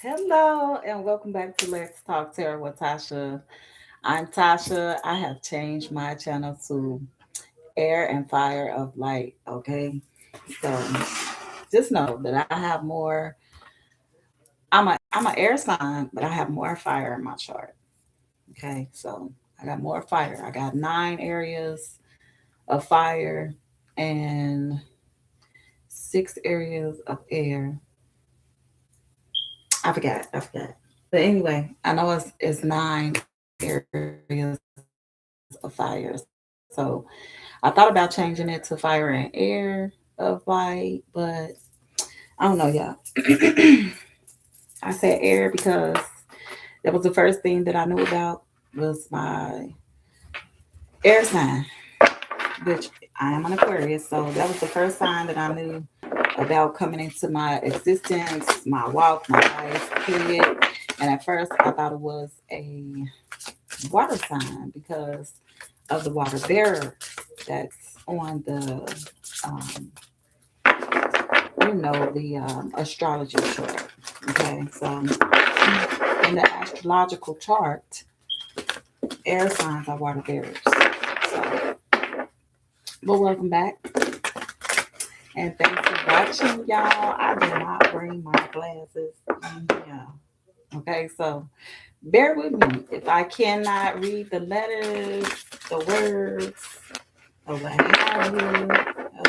Hello and welcome back to Let's Talk Tarot with Tasha. I'm Tasha. I have changed my channel to Air and Fire of Light. Okay, so just know that I have more. I'm an air sign, but I have more fire in my chart. Okay, so I got more fire. I got 9 areas of fire and 6 areas of air. I forgot. But anyway, I know it's 9 areas of fire. So I thought about changing it to fire and air of light, but I don't know, y'all. I said air because that was the first thing that I knew about was my air sign, which I am an Aquarius. So that was the first sign that I knew about coming into my existence, my walk, my life, period. And at first, I thought it was a water sign because of the water bearer that's on um, the astrology chart. Okay, so in the astrological chart, air signs are water bearers. So, but welcome back and thanks for watching, y'all. I did not bring my glasses in here. Okay, so bear with me if I cannot read the letters, the words, or what have you.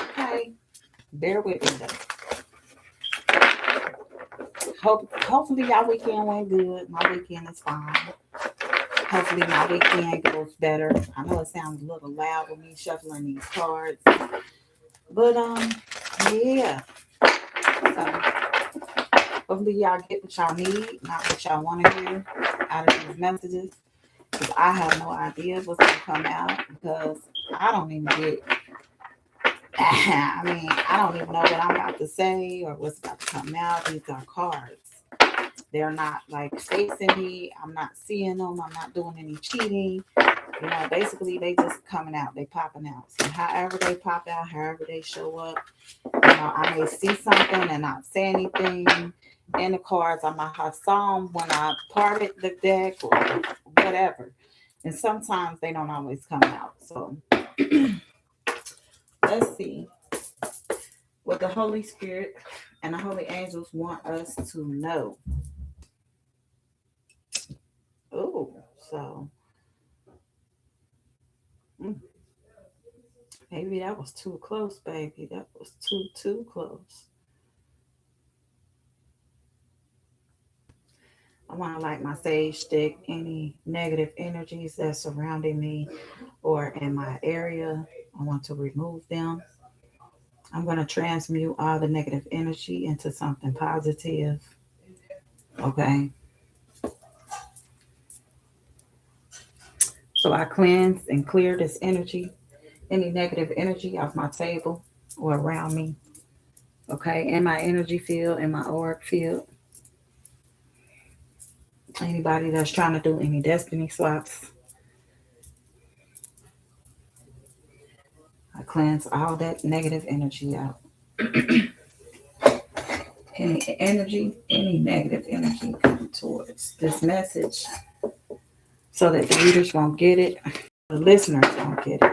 Okay, bear with me though. Hopefully y'all weekend went good. My weekend is fine. Hopefully my weekend goes better. I know it sounds a little loud with me shuffling these cards, but yeah. So hopefully y'all get what y'all need, not what y'all want to hear out of these messages. Because I have no idea what's gonna come out because I don't even get. I don't even know what I'm about to say or what's about to come out. These are cards. They're not like facing me. I'm not seeing them. I'm not doing any cheating. Basically they just coming out. They popping out. So however they pop out, however they show up, I may see something and not say anything in the cards. I might have saw them when I parted the deck or whatever. And sometimes they don't always come out. So let's see what the Holy Spirit and the Holy Angels want us to know. Oh, so mm, maybe that was too close, baby. That was too close. I want to light my sage stick. Any negative energies that's surrounding me or in my area, I want to remove them. I'm going to transmute all the negative energy into something positive. Okay. So I cleanse and clear this energy, any negative energy off my table or around me. Okay. In my energy field, in my auric field. Anybody that's trying to do any destiny swaps, I cleanse all that negative energy out. Any negative energy coming towards this message so that the readers won't get it, the listeners won't get it.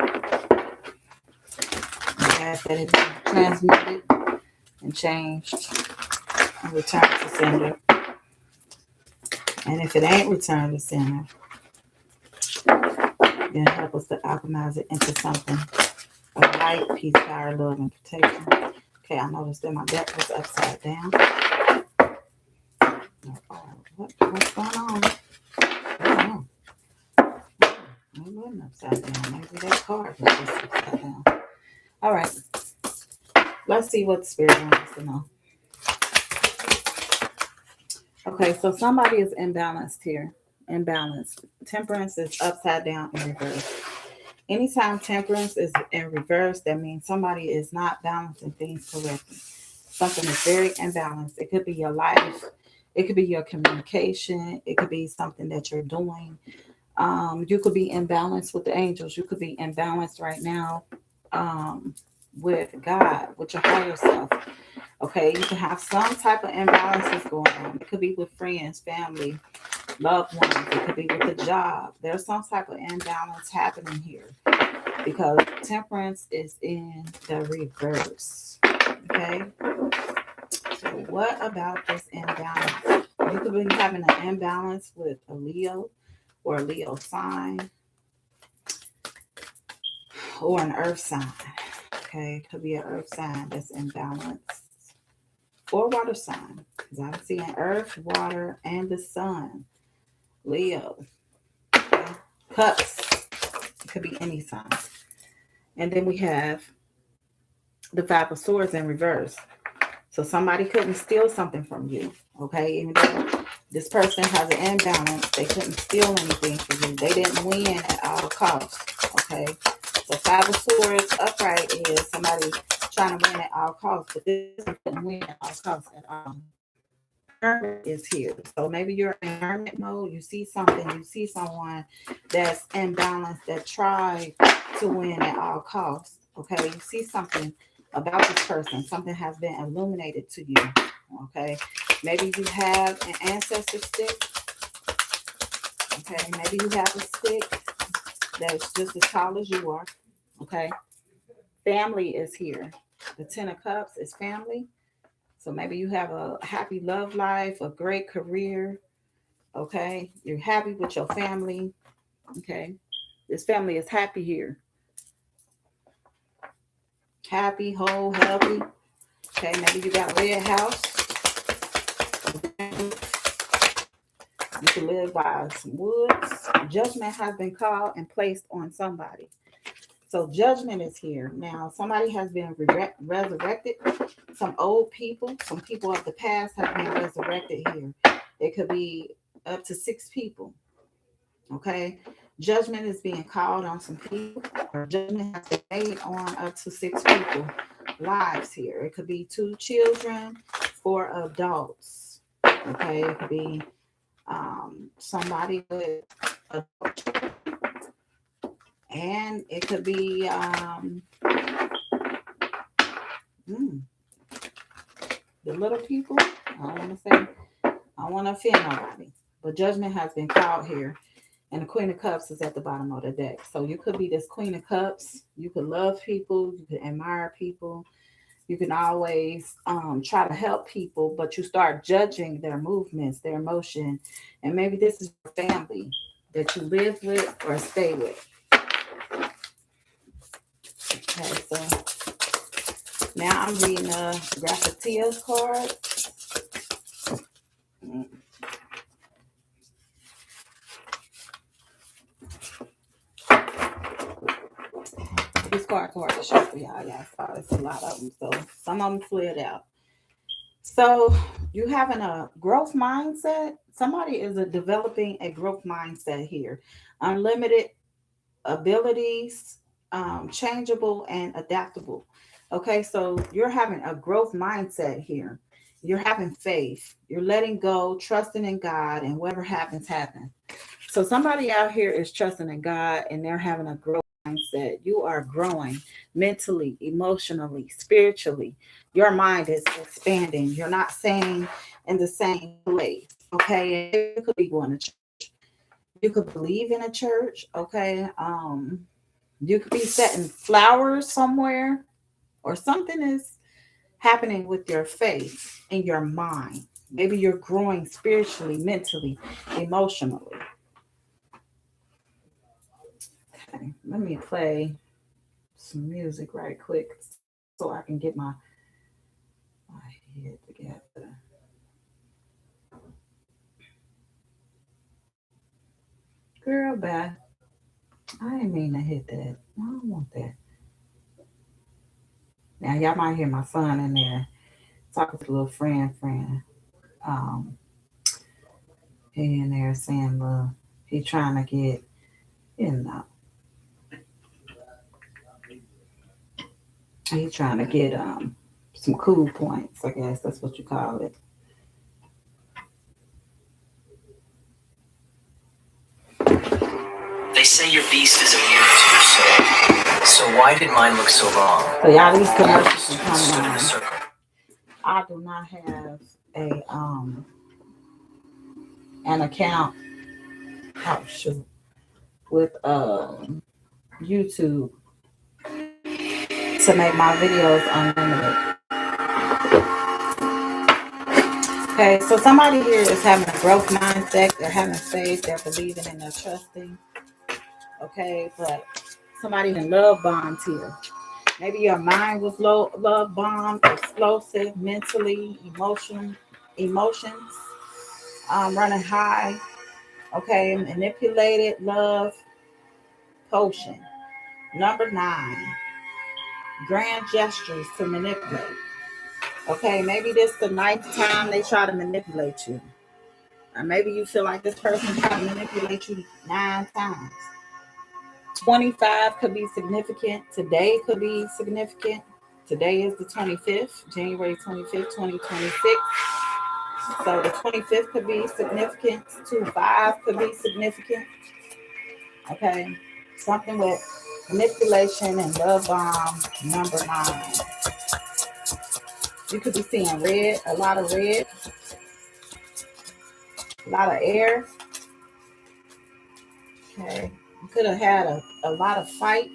I ask that it be transmuted and changed and returned to sender. And if it ain't returned to sender, then help us to alchemize it into something of light, peace, power, love, and protection. Okay, I noticed that my deck was upside down. What's going on? I don't know. It wasn't upside down. Maybe that card was just upside down. All right, let's see what the spirit wants us to know. Okay, so somebody is imbalanced here. Imbalanced. Temperance is upside down in reverse. Anytime temperance is in reverse, that means somebody is not balancing things correctly. Something is very imbalanced. It could be your life, it could be your communication, it could be something that you're doing. You could be imbalanced with the angels. You could be imbalanced right now um, with God, with your higher self. Okay, you can have some type of imbalances going on. It could be with friends, family, loved ones. It could be with a job. There's some type of imbalance happening here because temperance is in the reverse. Okay, so what about this imbalance? You could be having an imbalance with a Leo or a Leo sign or an earth sign. Okay, it could be an earth sign that's imbalanced or water sign because I'm seeing earth, water, and the sun. Leo, okay? Cups, it could be any sign. And then we have the Five of Swords in reverse. So somebody couldn't steal something from you, okay? Even though this person has an imbalance, they couldn't steal anything from you. They didn't win at all costs, okay? The Five of Swords upright is somebody trying to win at all costs, but this person couldn't win at all costs at all. Hermit is here. So maybe you're in hermit mode. You see something, you see someone that's imbalanced that tried to win at all costs, okay? You see something about this person, something has been illuminated to you, okay? Maybe you have an ancestor stick, okay? Maybe you have a stick that's just as tall as you are, okay? Family is here. The Ten of Cups is family. So maybe you have a happy love life, a great career, okay? You're happy with your family, okay? This family is happy here. Happy, whole, healthy. Okay, maybe you got a red house. You can live by some woods. Judgment has been called and placed on somebody. So judgment is here. Now, somebody has been resurrected. Some old people, some people of the past have been resurrected here. It could be up to 6 people. Okay. Judgment is being called on some people, or judgment has been made on up to 6 people lives here. It could be 2 children, 4 adults. Okay, it could be somebody with adult children, and it could be the little people. I don't want to say, I don't want to offend nobody, but judgment has been called here. And the Queen of Cups is at the bottom of the deck. So you could be this Queen of Cups. You could love people. You could admire people. You can always try to help people, but you start judging their movements, their emotion. And maybe this is your family that you live with or stay with. Okay, so now I'm reading a Graffitia's card. This card to show for y'all. Y'all saw it's a lot of them, so some of them slid out. So you having a growth mindset. Somebody is developing a growth mindset here. Unlimited abilities, changeable and adaptable. Okay, so you're having a growth mindset here. You're having faith. You're letting go, trusting in God, and whatever happens, happens. So somebody out here is trusting in God and they're having a growth mindset. You are growing mentally, emotionally, spiritually. Your mind is expanding. You're not staying in the same place. Okay, you could be going to church. You could believe in a church. Okay, you could be setting flowers somewhere, or something is happening with your faith in your mind. Maybe you're growing spiritually, mentally, emotionally. Okay, let me play some music right quick so I can get my head together. Girl, bye. I didn't mean to hit that. I don't want that. Now y'all might hear my son in there talking to a little friend. Um, he in there saying, "Well, he trying to get, you know, he trying to get some cool points. I guess that's what you call it." They say your beast is immune to your soul. So why did mine look so wrong? So y'all, these commercials are coming on. I do not have an account. Oh shoot, with YouTube to make my videos unlimited. Okay, so somebody here is having a growth mindset. They're having faith. They're believing and they're trusting. Okay, but somebody in love bombs here. Maybe your mind was low, love bombed, explosive, mentally, emotions, running high. Okay, manipulated love potion. Number 9, grand gestures to manipulate. Okay, maybe this the ninth time they try to manipulate you. Or maybe you feel like this person tried to manipulate you 9 times. 25 could be significant. Today could be significant. Today is the 25th, January 25th, 2026. So the 25th could be significant. 25 could be significant. Okay. Something with manipulation and love bomb. Number 9. You could be seeing red, a lot of red, a lot of air. Okay. You could have had a lot of fights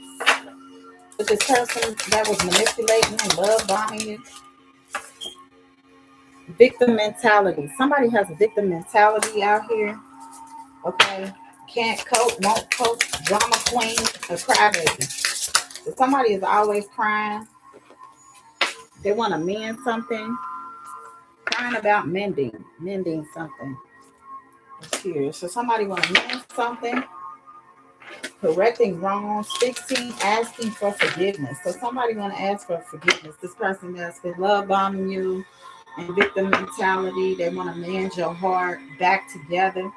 with this person that was manipulating and love bombing you. Victim mentality. Somebody has a victim mentality out here. Okay. Can't cope, won't cope, drama queen, a crybaby. So somebody is always crying. They want to mend something. Crying about mending something. It's here. So somebody want to mend something. Correcting wrongs, fixing, asking for forgiveness. So somebody want to ask for forgiveness. This person that's been love bombing you and victim mentality. They want to mend your heart back together.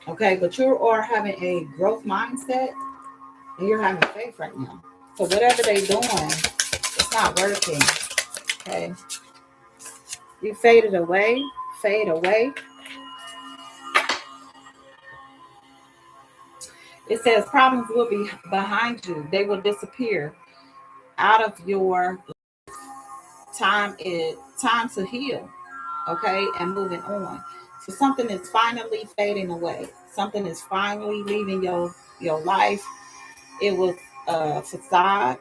Okay, but you are having a growth mindset and you're having faith right now. So whatever they're doing, it's not working. Okay. You fade away. It says problems will be behind you. They will disappear out of your time. Time to heal. Okay, and moving on. So something is finally fading away. Something is finally leaving your life. It was a facade.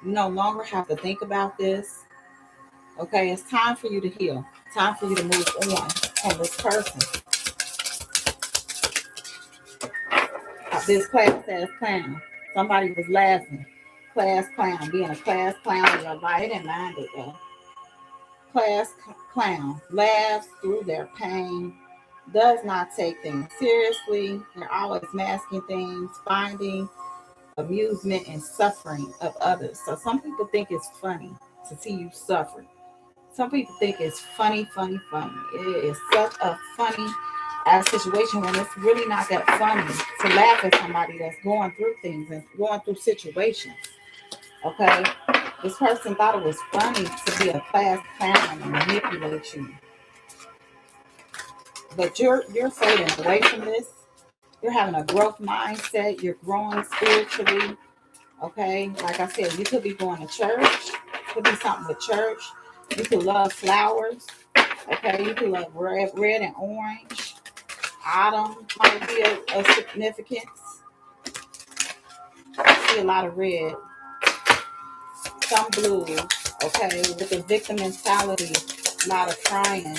You no longer have to think about this. Okay, it's time for you to heal. Time for you to move on from this person. This class says clown. Somebody was laughing. Class clown. Being a class clown in your life. They didn't mind it though. Class clown. Laughs through their pain. Does not take things seriously. They're always masking things. Finding amusement and suffering of others. So some people think it's funny to see you suffer. Some people think it's funny. It is such a funny situation when it's really not that funny to laugh at somebody that's going through things and going through situations. Okay? This person thought it was funny to be a class clown and manipulate you. But you're fading away from this. You're having a growth mindset. You're growing spiritually. Okay? Like I said, you could be going to church. Could be something with church. You could love flowers. Okay? You could love red and orange. Autumn might be a significance. I see a lot of red. Some blue. Okay? With the victim mentality. A lot of crying.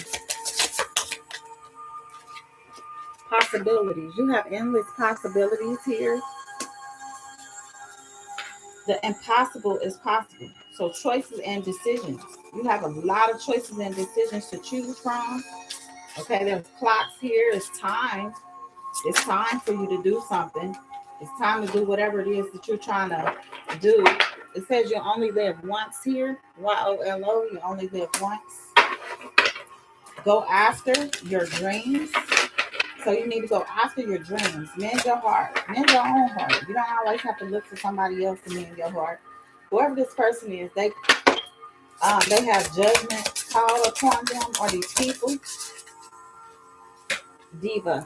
Possibilities. You have endless possibilities here. The impossible is possible. So choices and decisions. You have a lot of choices and decisions to choose from. Okay, there's clocks here. It's time. It's time for you to do something. It's time to do whatever it is that you're trying to do. It says you only live once here. YOLO, you only live once. Go after your dreams. So you need to go after your dreams. Mend your heart. Mend your own heart. You don't always have to look for somebody else to mend your heart. Whoever this person is, they have judgment called upon them, or these people. Diva.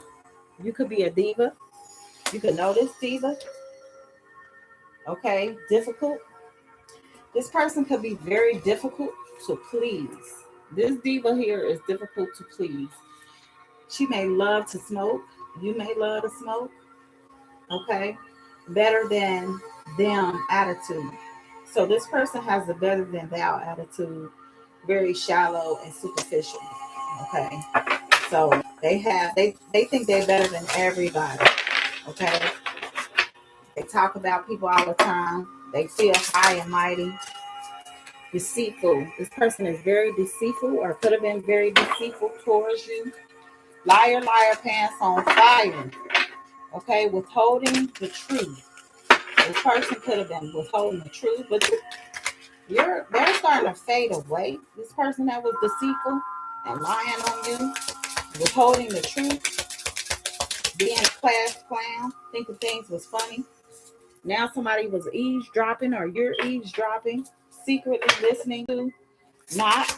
You could be a diva. You could know this diva. Okay. Difficult. This person could be very difficult to please. This diva here is difficult to please. She may love to smoke. You may love to smoke. Okay. Better than them attitude. So this person has a better than thou attitude, very shallow and superficial. Okay. So they think they're better than everybody. Okay. They talk about people all the time. They feel high and mighty. Deceitful. This person is very deceitful or could have been very deceitful towards you. Liar, liar, pants on fire. Okay, withholding the truth. This person could have been withholding the truth, but they're starting to fade away. This person that was deceitful and lying on you, withholding the truth, being a class clown, thinking things was funny. Now somebody was eavesdropping or you're eavesdropping, secretly listening to, not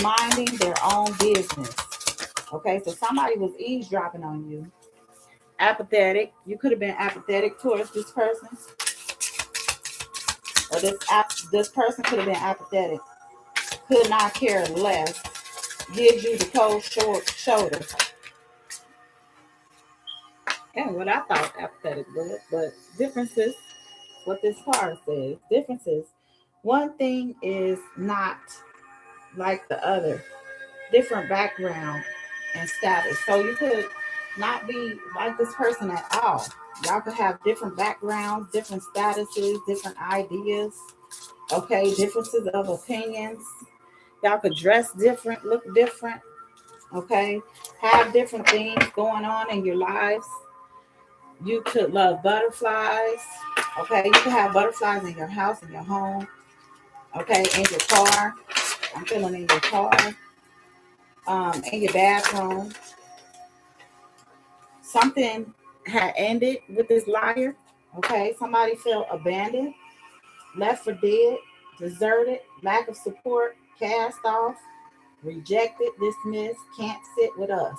minding their own business. Okay, so somebody was eavesdropping on you. Apathetic. You could have been apathetic towards this person. Or this person could have been apathetic. Could not care less. Gives you the cold shoulder. And what I thought apathetic was, but differences, what this card says, differences. One thing is not like the other. Different background and status. So you could not be like this person at all. Y'all could have different backgrounds, different statuses, different ideas. Okay, differences of opinions. Y'all could dress different, look different. Okay, have different things going on in your lives. You could love butterflies. Okay, you could have butterflies in your house, in your home. Okay, in your car. I'm feeling in your car. In your bathroom. Something had ended with this liar. Okay, somebody felt abandoned, left for dead, deserted, lack of support, cast off, rejected, dismissed, can't sit with us.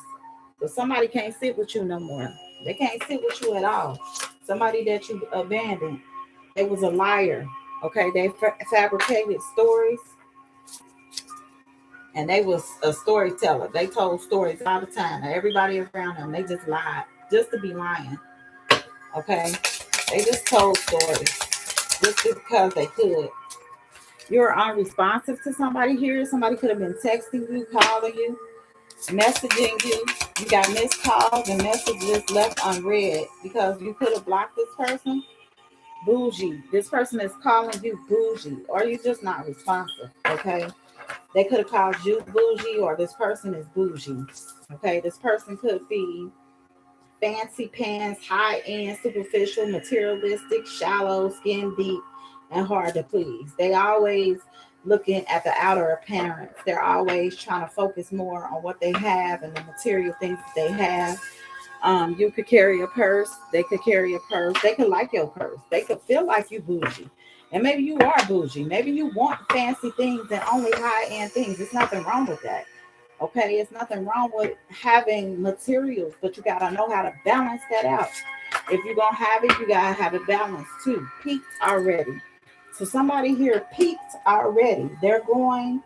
So somebody can't sit with you no more. They can't sit with you at all. Somebody that you abandoned. They was a liar. Okay, they fabricated stories. And they was a storyteller. They told stories all the time. Everybody around them, they just lied, just to be lying. Okay, they just told stories just because they could. You're unresponsive to somebody here. Somebody could have been texting you, calling you, messaging you. You got missed calls and messages left unread because you could have blocked this person. Bougie. This person is calling you bougie, or you're just not responsive. Okay. They could have called you bougie, or this person is bougie. Okay, this person could be fancy pants, high end, superficial, materialistic, shallow, skin deep, and hard to please. They always looking at the outer appearance. They're always trying to focus more on what they have and the material things that they have. You could carry a purse. They could carry a purse. They could like your purse. They could feel like you bougie. And maybe you are bougie. Maybe you want fancy things and only high-end things. There's nothing wrong with that. Okay? It's nothing wrong with having materials, but you got to know how to balance that out. If you're going to have it, you got to have it balanced too. Peaked already. So somebody here peaked already. Their glory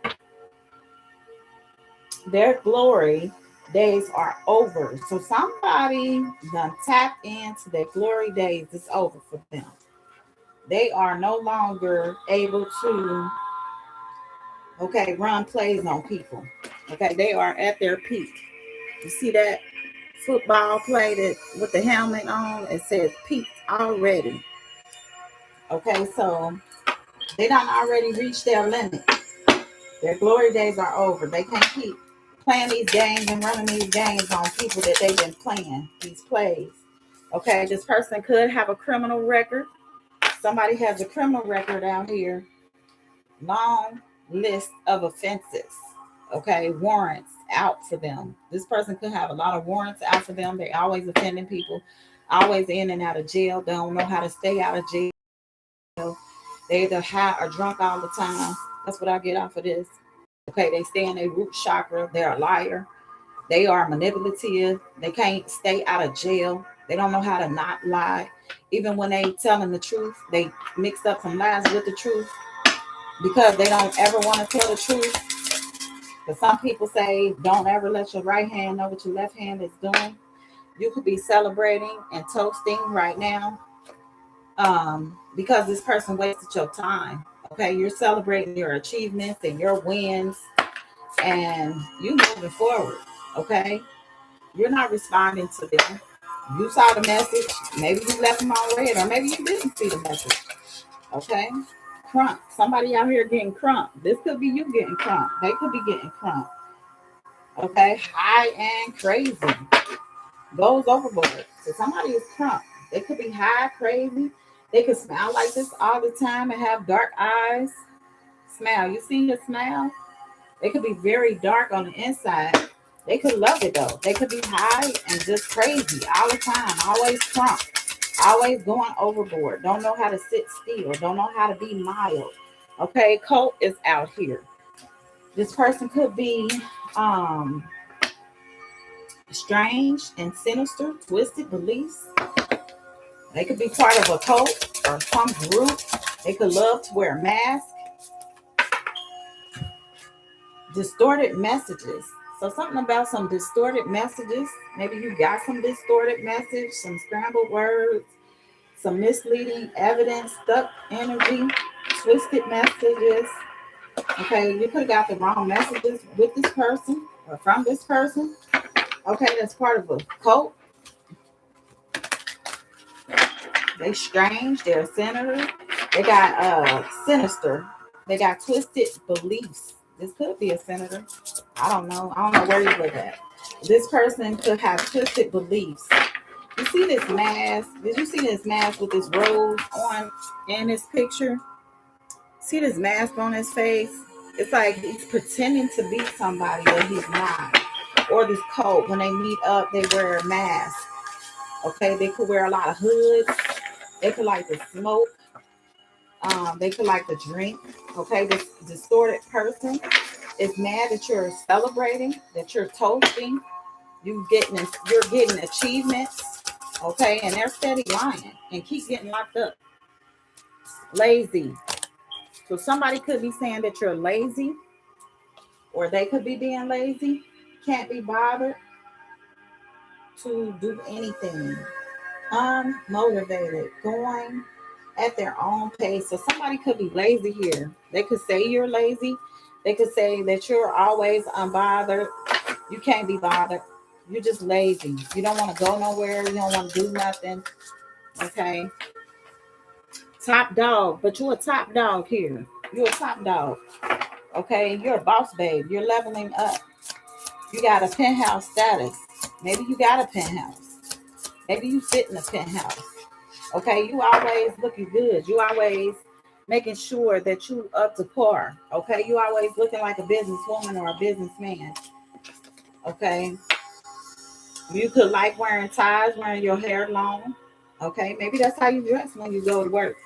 days are over. So somebody done tapped into their glory days. It's over for them. They are no longer able to, run plays on people. Okay, they are at their peak. You see that football play that with the helmet on? It says peaked already. Okay, so they done already reached their limit. Their glory days are over. They can't keep playing these games and running these games on people that they've been playing, these plays. Okay, this person could have a criminal record. Somebody has a criminal record out here. Long list of offenses. Okay, warrants out for them. This person could have a lot of warrants out for them. They're always offending people, always in and out of jail. They don't know how to stay out of jail. They either high or drunk all the time. That's what I get off of this. Okay, they stay in their root chakra. They're a liar. They are manipulative. They can't stay out of jail. They don't know how to not lie. Even when they telling the truth, they mix up some lies with the truth. because they don't ever want to tell the truth. But some people say, don't ever let your right hand know what your left hand is doing. You could be celebrating and toasting right now, because this person wasted your time. Okay, you're celebrating your achievements and your wins, and you moving forward. Okay, you're not responding to them. You saw the message. Maybe you left them on red, or maybe you didn't see the message. Okay, crump. Somebody out here getting crump. This could be you getting crump. They could be getting crump. Okay, high and crazy. Goes overboard. So somebody is crump. They could be high, crazy. They could smile like this all the time and have dark eyes. Smile. You seen your smile? They could be very dark on the inside. They could love it though. They could be high and just crazy all the time. Always crump. Always going overboard. Don't know how to sit still. Don't know how to be mild. Okay, cult is out here. This person could be strange and sinister, twisted beliefs. They could be part of a cult or some group. They could love to wear a mask. Distorted messages. So something about some distorted messages. Maybe you got some distorted message, some scrambled words, some misleading evidence, stuck energy, twisted messages. Okay, you could have got the wrong messages with this person or from this person. Okay, that's part of a cult. They strange. They're a senator. They got sinister. They got twisted beliefs. This could be a senator. I don't know. I don't know where you look at. This person could have twisted beliefs. You see this mask? Did you see this mask with this rose on in this picture? See this mask on his face? It's like he's pretending to be somebody that he's not. Or this coat, when they meet up, they wear a mask. Okay, they could wear a lot of hoods. They could like to smoke. They could like to drink. Okay, this distorted person is mad that you're celebrating, that you're toasting. You're getting achievements. Okay, and they're steady lying and keep getting locked up. Lazy. So somebody could be saying that you're lazy, or they could be being lazy. Can't be bothered to do anything. Unmotivated, going at their own pace. So somebody could be lazy here. They could say you're lazy. They could say that you're always unbothered. You can't be bothered. You're just lazy. You don't want to go nowhere. You don't want to do nothing. Okay. Top dog, but you're a top dog here. You're a top dog. Okay. You're a boss babe. You're leveling up. You got a penthouse status. Maybe you got a penthouse. Maybe you sit in a penthouse. Okay, you always looking good. You always making sure that you up to par. Okay, you always looking like a businesswoman or a businessman. Okay, you could like wearing ties, wearing your hair long. Okay, maybe that's how you dress when you go to work.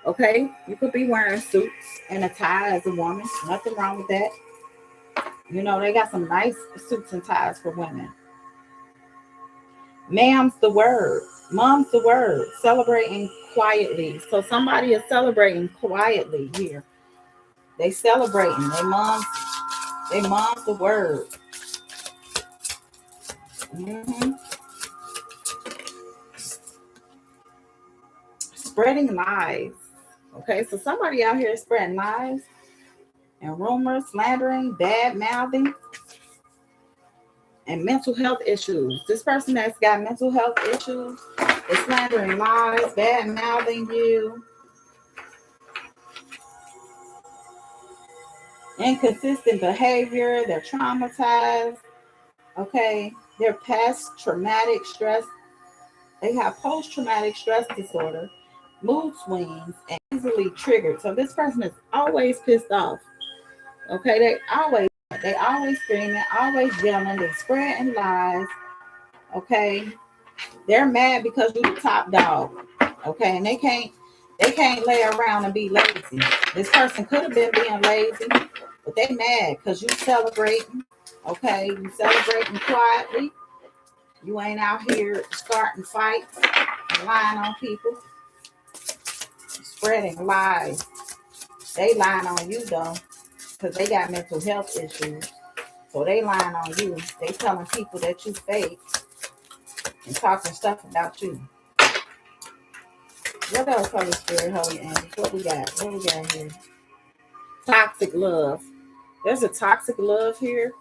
Okay, you could be wearing suits and a tie as a woman. Nothing wrong with that. You know, they got some nice suits and ties for women. Ma'am's the word. Mom's the word. Celebrating quietly. So somebody is celebrating quietly here. They celebrating. They mom's the word. Mm-hmm. Spreading lies. Okay, so somebody out here spreading lies and rumors, slandering, bad mouthing, and mental health issues. This person that's got mental health issues is slandering lies, bad mouthing you, inconsistent behavior, they're traumatized. Okay, they're past traumatic stress. They have post-traumatic stress disorder, mood swings, and easily triggered. So this person is always pissed off. Okay, they always screaming, always yelling, they spreading lies. Okay, they're mad because you're the top dog. Okay, and they can't lay around and be lazy. This person could have been being lazy, but they mad because you celebrating. Okay, you celebrating quietly. You ain't out here starting fights, lying on people, spreading lies. They lying on you though, because they got mental health issues. So they lying on you. They telling people that you fake and talking stuff about you. What else, Holy Spirit, Holy Angels? What we got? What we got here? Toxic love. There's a toxic love here.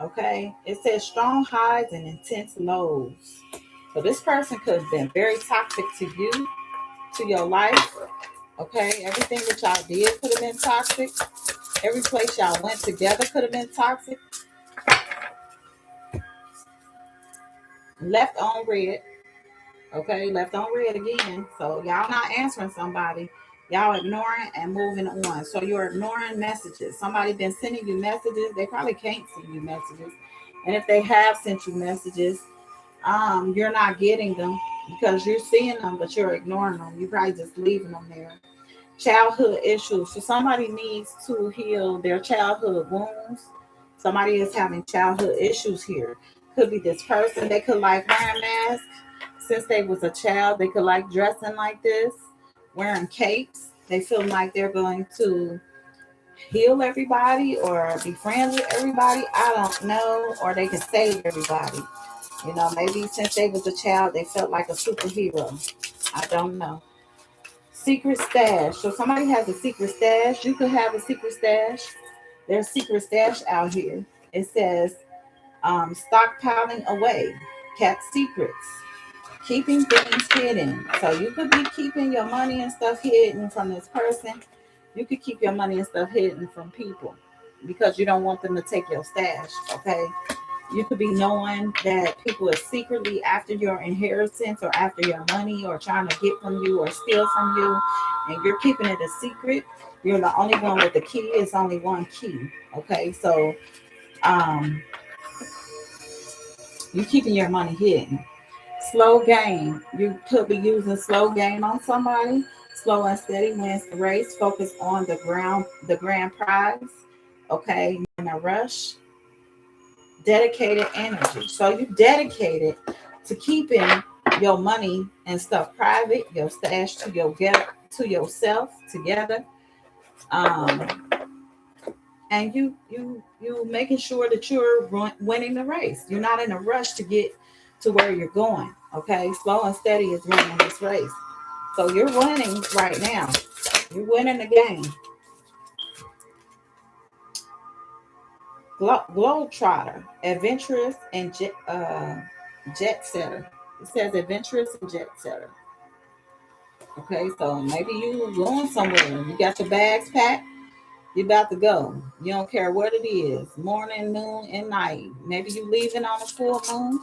Okay. It says strong highs and intense lows. So this person could have been very toxic to you, to your life. Okay. Everything that y'all did could have been toxic. Every place y'all went together could have been toxic. Left on red. Okay, left on red again. So y'all not answering somebody. Y'all ignoring and moving on. So you're ignoring messages. Somebody been sending you messages. They probably can't send you messages. And if they have sent you messages, you're not getting them because you're seeing them, but you're ignoring them. You're probably just leaving them there. Childhood issues. So somebody needs to heal their childhood wounds. Somebody is having childhood issues here. Could be this person. They could like wearing masks since they was a child. They could like dressing like this, wearing capes. They feel like they're going to heal everybody or be friends with everybody. I don't know. Or they can save everybody. You know, maybe since they was a child, they felt like a superhero. I don't know. Secret stash. So somebody has a secret stash. You could have a secret stash. There's secret stash out here. It says stockpiling away. Kept secrets. Keeping things hidden. So you could be keeping your money and stuff hidden from this person. You could keep your money and stuff hidden from people because you don't want them to take your stash. Okay. You could be knowing that people are secretly after your inheritance or after your money or trying to get from you or steal from you, and you're keeping it a secret. You're the only one with the key. It's only one key. Okay, so you're keeping your money hidden. Slow game. You could be using slow game on somebody. Slow and steady wins the race. Focus on the grand prize. Okay, in a rush. Dedicated energy. So you dedicated to keeping your money and stuff private, your stash to yourself together. Um, and you making sure that you're winning the race. You're not in a rush to get to where you're going. Okay, slow and steady is winning this race. So you're winning right now. You're winning the game. Globetrotter, adventurous, and jet setter. It says adventurous and jet setter. Okay, so maybe you going somewhere. You got your bags packed. You about to go. You don't care what it is, morning, noon, and night. Maybe you leaving on a full moon.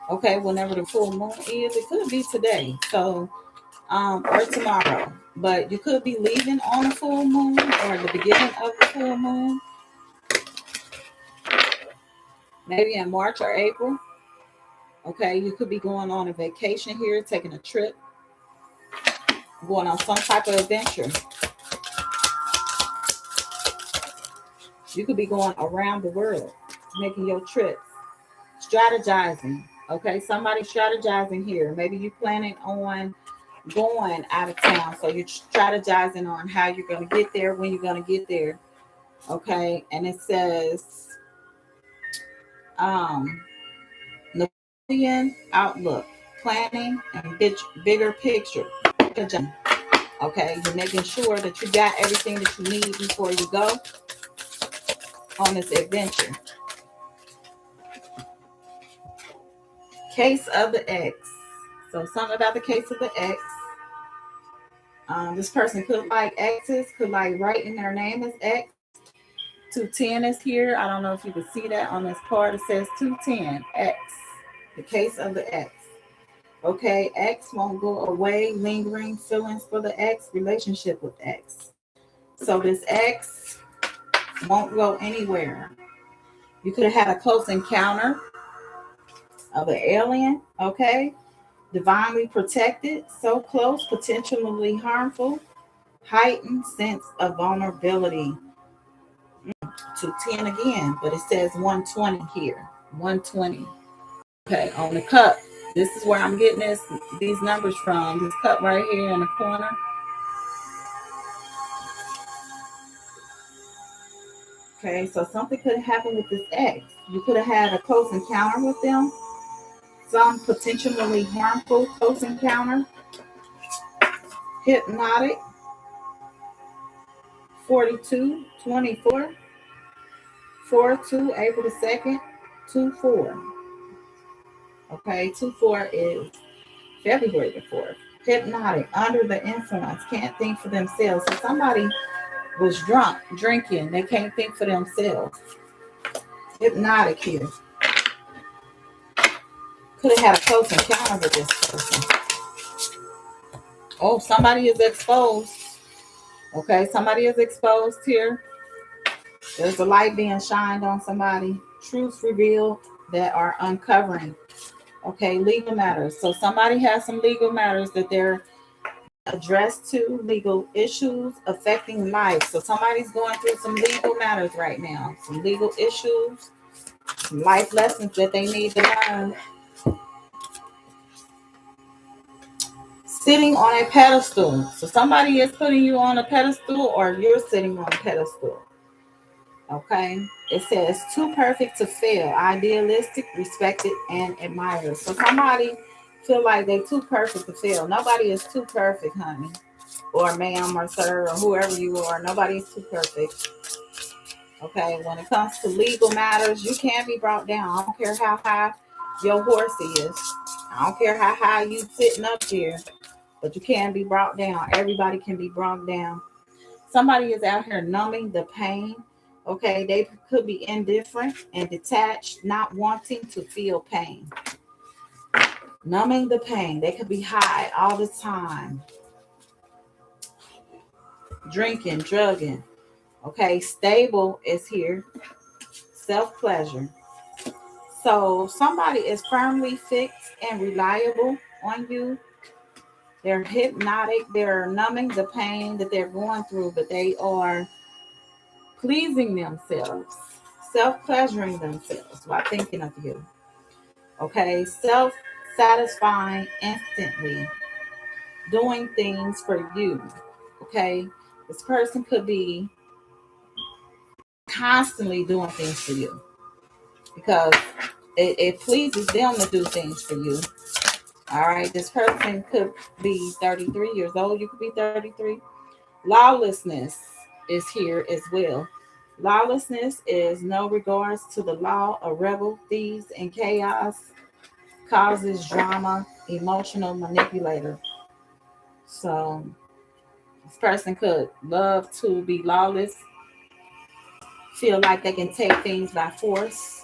Okay, whenever the full moon is, it could be today. So, or tomorrow. But you could be leaving on a full moon or the beginning of the full moon. Maybe in March or April. Okay, you could be going on a vacation here, taking a trip, going on some type of adventure. You could be going around the world, making your trips, strategizing. Okay, somebody strategizing here. Maybe you planning on going out of town, so you're strategizing on how you're going to get there, when you're going to get there. Okay, and it says Napoleon outlook, planning and bigger picture. Okay, you're making sure that you got everything that you need before you go on this adventure. Case of the X. So something about the case of the X. This person could like X's, could like write in their name as X. 210 is here. I don't know if you can see that on this card. It says 210 X. The case of the X. Okay, X won't go away. Lingering feelings for the X. Relationship with X. So this X won't go anywhere. You could have had a close encounter of an alien. Okay, divinely protected, so close, potentially harmful, heightened sense of vulnerability. To 10 again, but it says 120 here. 120. Okay, on the cup. This is where I'm getting these numbers from. This cup right here in the corner. Okay, so something could have happened with this ex. You could have had a close encounter with them, some potentially harmful close encounter. Hypnotic, 42, 24, 4-2, April the 2nd, 2-4. Okay, 2-4 is February the 4th. Hypnotic, under the influence, can't think for themselves. So somebody was drunk, drinking, they can't think for themselves. Hypnotic here. Could have had a close encounter with this person. Oh, somebody is exposed. Okay, somebody is exposed here. There's a light being shined on somebody. Truths revealed that are uncovering. Okay, legal matters. So somebody has some legal matters that they're addressed to, legal issues affecting life. So somebody's going through some legal matters right now, some legal issues, some life lessons that they need to learn. Sitting on a pedestal. So somebody is putting you on a pedestal or you're sitting on a pedestal. Okay. It says too perfect to fail, idealistic, respected, and admired. So somebody feel like they too perfect to fail. Nobody is too perfect, honey. Or ma'am or sir or whoever you are. Nobody is too perfect. Okay. When it comes to legal matters, you can be brought down. I don't care how high your horse is. I don't care how high you sitting up here. But you can be brought down. Everybody can be brought down. Somebody is out here numbing the pain. Okay, they could be indifferent and detached, not wanting to feel pain. Numbing the pain. They could be high all the time. Drinking, drugging. Okay, stable is here. Self-pleasure. So somebody is firmly fixed and reliable on you. They're hypnotic. They're numbing the pain that they're going through, but they are pleasing themselves, self-pleasuring themselves while thinking of you. Okay, self-satisfying instantly, doing things for you. Okay, this person could be constantly doing things for you because it pleases them to do things for you. All right, this person could be 33 years old. You could be 33. Lawlessness is here as well. Lawlessness is no regards to the law, a rebel, thieves, and chaos, causes drama, emotional manipulator. So this person could love to be lawless, feel like they can take things by force,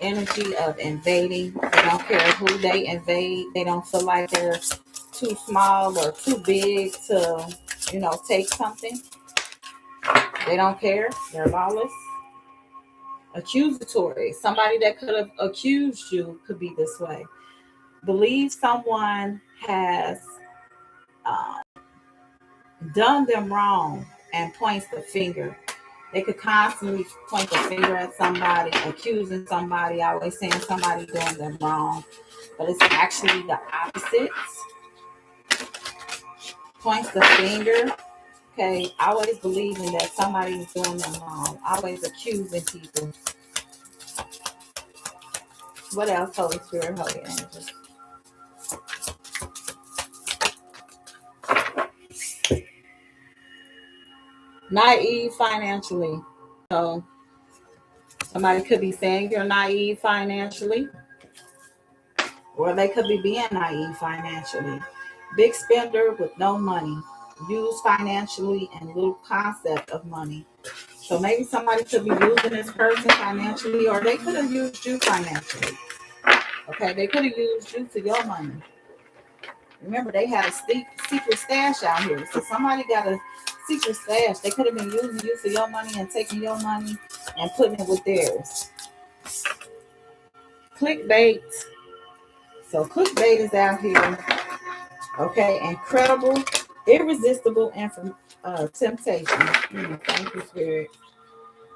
energy of invading. They don't care who they invade. They don't feel like they're too small or too big to, take something. They don't care. They're lawless. Accusatory. Somebody that could have accused you could be this way. Believe someone has uh, done them wrong and points the finger. They could constantly point the finger at somebody, accusing somebody, always saying somebody doing them wrong. But it's actually the opposite. Points the finger. Okay, always believing that somebody is doing them wrong. Always accusing people. What else, Holy Spirit, Holy Angels? Naive financially. So somebody could be saying you're naive financially, or they could be being naive financially. Big spender with no money. Used financially and little concept of money. So maybe somebody could be using this person financially, or they could have used you financially. Okay, they could have used you for your money. Remember, they had a secret stash out here. So somebody got a secret stash. They could have been using you for your money and taking your money and putting it with theirs. Clickbait. So clickbait is out here. Okay, incredible, irresistible temptation. Thank you, Spirit.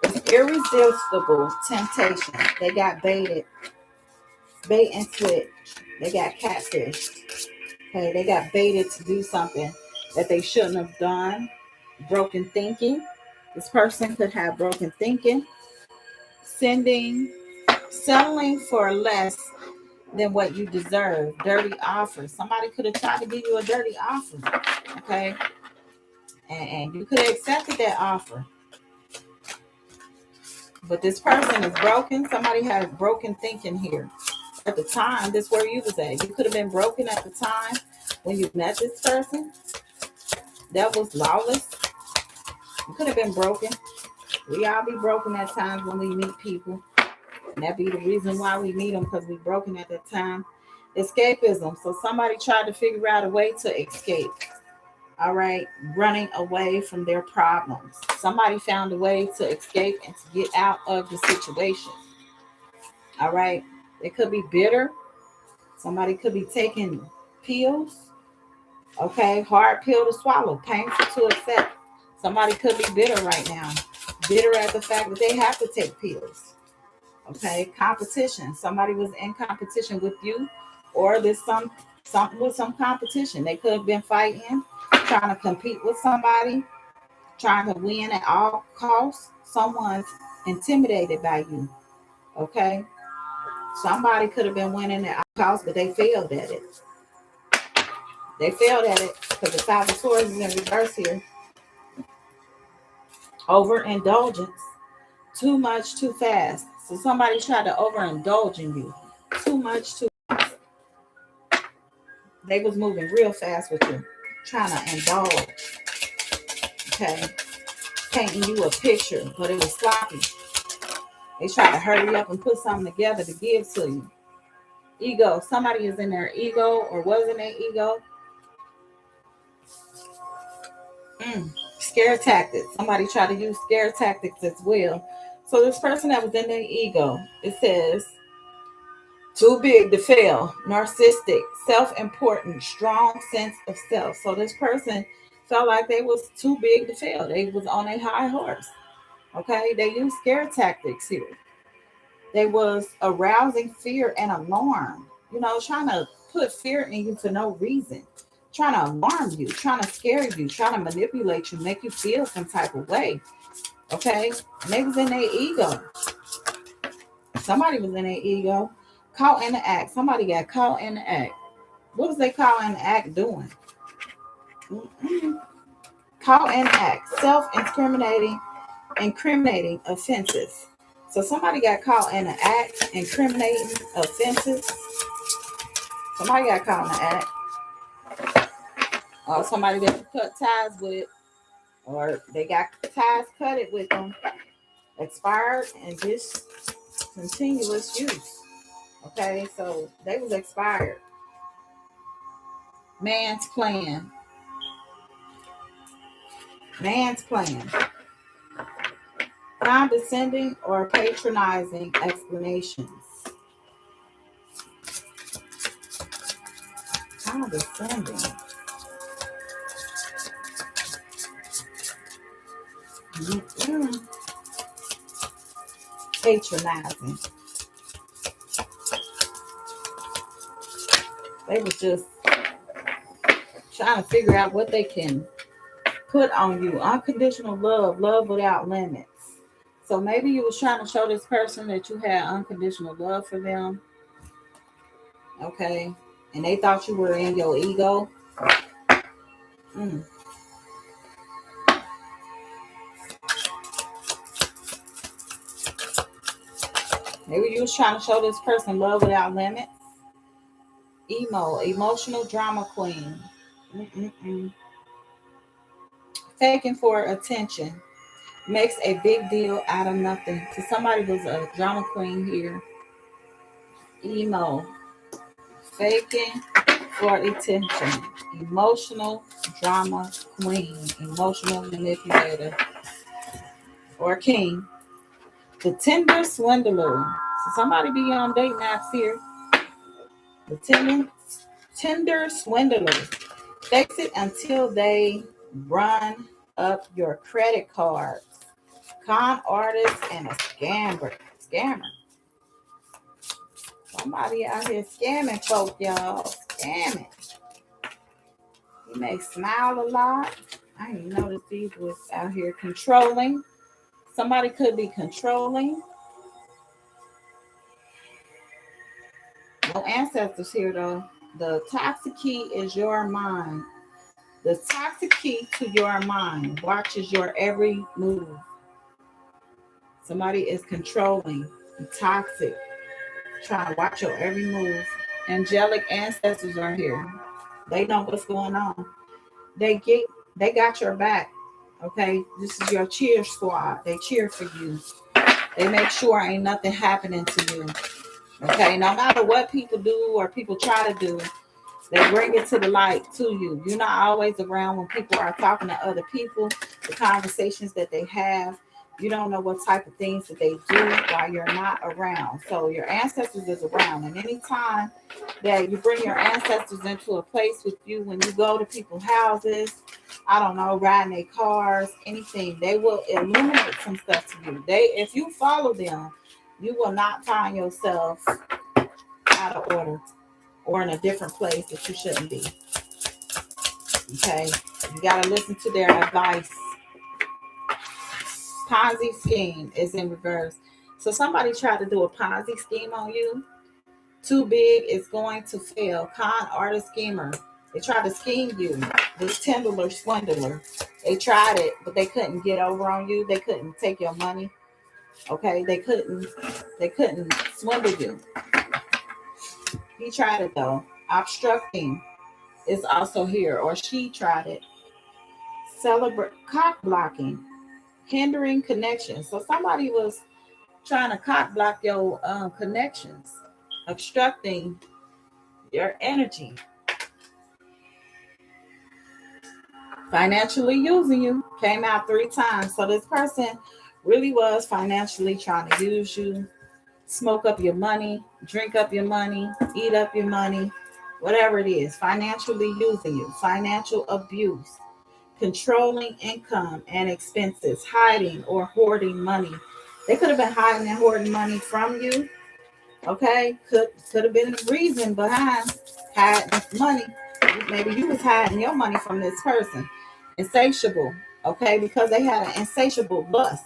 It's irresistible temptation. They got baited. Bait and switch. They got catfished. Okay, they got baited to do something that they shouldn't have done. Broken thinking. This person could have broken thinking, settling for less than what you deserve, dirty offers. Somebody could have tried to give you a dirty offer, okay? And you could have accepted that offer. But this person is broken. Somebody had broken thinking here. At the time, this is where you was at. You could have been broken at the time when you met this person. That was lawless. You could have been broken. We all be broken at times when we meet people. And that be the reason why we meet them, because we broken at that time. Escapism. So somebody tried to figure out a way to escape. All right. Running away from their problems. Somebody found a way to escape and to get out of the situation. All right. They could be bitter. Somebody could be taking pills. Okay. Hard pill to swallow. Painful to accept. Somebody could be bitter right now. Bitter at the fact that they have to take pills. Okay, competition. Somebody was in competition with you, or there's something with some competition. They could have been fighting, trying to compete with somebody, trying to win at all costs. Someone's intimidated by you. Okay, somebody could have been winning at all costs, but they failed at it. They failed at it because the Five of Swords is in reverse here. Overindulgence. Too much, too fast. So somebody tried to overindulge in you. Too much, too fast. They was moving real fast with you, trying to indulge. Okay. Painting you a picture, but it was sloppy. They tried to hurry up and put something together to give to you. Ego. Somebody is in their ego or was in their ego. Scare tactics. Somebody tried to use scare tactics as well. So this person that was in their ego, it says, too big to fail, narcissistic, self-important, strong sense of self. So this person felt like they was too big to fail. They was on a high horse. Okay, they used scare tactics here. They was arousing fear and alarm. Trying to put fear in you for no reason, trying to alarm you, trying to scare you, trying to manipulate you, make you feel some type of way. Okay, and they was in their ego. Somebody was in their ego. Caught in the act. Somebody got caught in the act. What was they caught in the act doing? Caught in the act. Incriminating offenses. So somebody got caught in the act, incriminating offenses. Somebody got caught in the act. Or somebody that you cut ties with, or they got ties cut it with them, expired and discontinuous use. Okay, so they was expired. Man's plan. Condescending or patronizing explanations. Condescending. Patronizing. They was just trying to figure out what they can put on you. Unconditional love without limits. So maybe you was trying to show this person that you had unconditional love for them. Okay. And they thought you were in your ego. Maybe you was trying to show this person love without limits. Emotional drama queen. Faking for attention. Makes a big deal out of nothing. So somebody was a drama queen here. Faking for attention. Emotional drama queen. Emotional manipulator. Or king. The tender swindler. So somebody be on date naps here. The tender swindler. Fix it until they run up your credit cards. Con artist and a scammer. Somebody out here scamming folk, y'all. Scamming. You may smile a lot. I didn't notice these was out here controlling. Somebody could be controlling. No ancestors here though. The toxic key is your mind. The toxic key to your mind watches your every move. Somebody is controlling, toxic, trying to watch your every move. Angelic ancestors are here. They know what's going on. They get they got your back. Okay. This is your cheer squad. They cheer for you. They make sure ain't nothing happening to you. Okay. No matter what people do or people try to do, they bring it to the light to you. You're not always around when people are talking to other people, the conversations that they have. You don't know what type of things that they do while you're not around. So your ancestors is around. And anytime that you bring your ancestors into a place with you, when you go to people's houses, I don't know, riding their cars, anything, they will illuminate some stuff to you. If you follow them, you will not find yourself out of order or in a different place that you shouldn't be. Okay? You got to listen to their advice. Ponzi scheme is in reverse. So somebody tried to do a Ponzi scheme on you. Too big, it's going to fail. Con artist schemer. They tried to scheme you. This Tindler swindler. They tried it, but they couldn't get over on you. They couldn't take your money. Okay? They couldn't swindle you. He tried it though. Obstructing is also here, or she tried it. Celebrate cock blocking, hindering connections. So somebody was trying to cock block your connections, obstructing your energy, financially using you. Came out 3 times. So this person really was financially trying to use you, smoke up your money, drink up your money, eat up your money, whatever it is, financially using you, financial abuse, controlling income and expenses, hiding or hoarding money. They could have been hiding and hoarding money from you. Okay, could have been a reason behind hiding money. Maybe you was hiding your money from this person. Insatiable, okay, because they had an insatiable lust,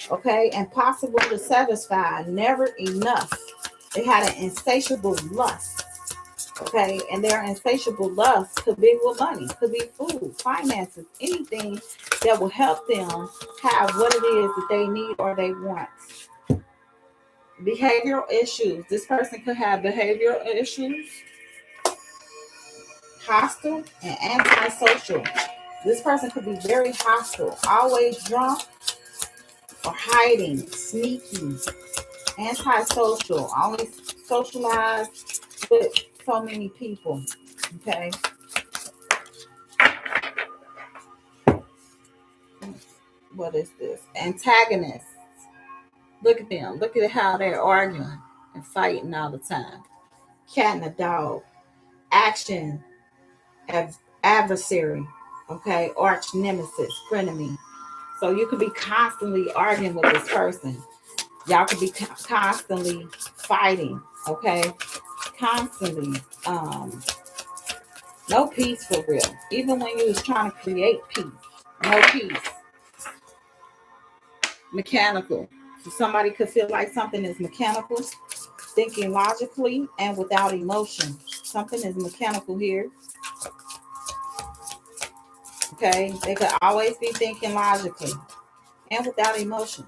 okay, impossible to satisfy, never enough. They had an insatiable lust. Okay, and their insatiable lust could be with money, could be food, finances, anything that will help them have what it is that they need or they want. Behavioral issues. This person could have behavioral issues, hostile and antisocial. This person could be very hostile, always drunk or hiding, sneaky, antisocial, always socialized with so many people. Okay. What is this? Antagonists. Look at them. Look at how they're arguing and fighting all the time. Cat and a dog. Action. Adversary. Okay. Arch nemesis. Frenemy. So you could be constantly arguing with this person. Y'all could be constantly fighting. Okay. Constantly. No peace for real. Even when you was trying to create peace. No peace. Mechanical. So somebody could feel like something is mechanical, thinking logically and without emotion. Something is mechanical here. Okay. They could always be thinking logically and without emotion.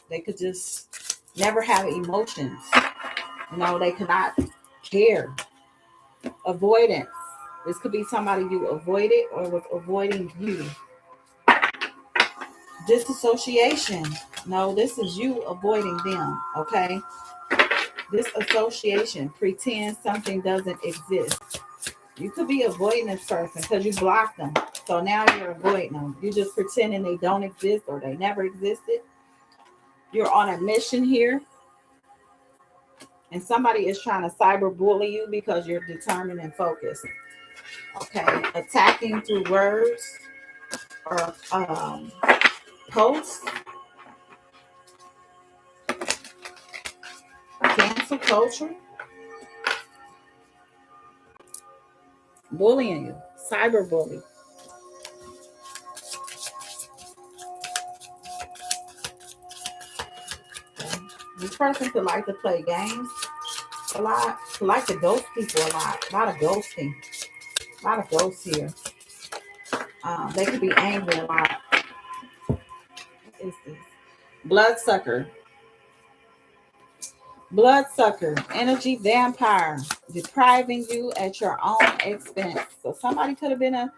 They could just never have emotions. They could not care. Avoidance. This could be somebody you avoided or was avoiding you. Disassociation. No, this is you avoiding them. Okay. Disassociation. Pretend something doesn't exist. You could be avoiding this person because you blocked them. So now you're avoiding them. You're just pretending they don't exist or they never existed. You're on a mission here. And somebody is trying to cyberbully you because you're determined and focused. Okay. Attacking through words or posts. Cancel culture. Bullying you. Cyberbully. This person could like to play games a lot, could like to ghost people a lot. A lot of ghosting. A lot of ghosts here. They could be angry a lot. What is this? Bloodsucker. Bloodsucker. Energy vampire. Depriving you at your own expense. So somebody could have been an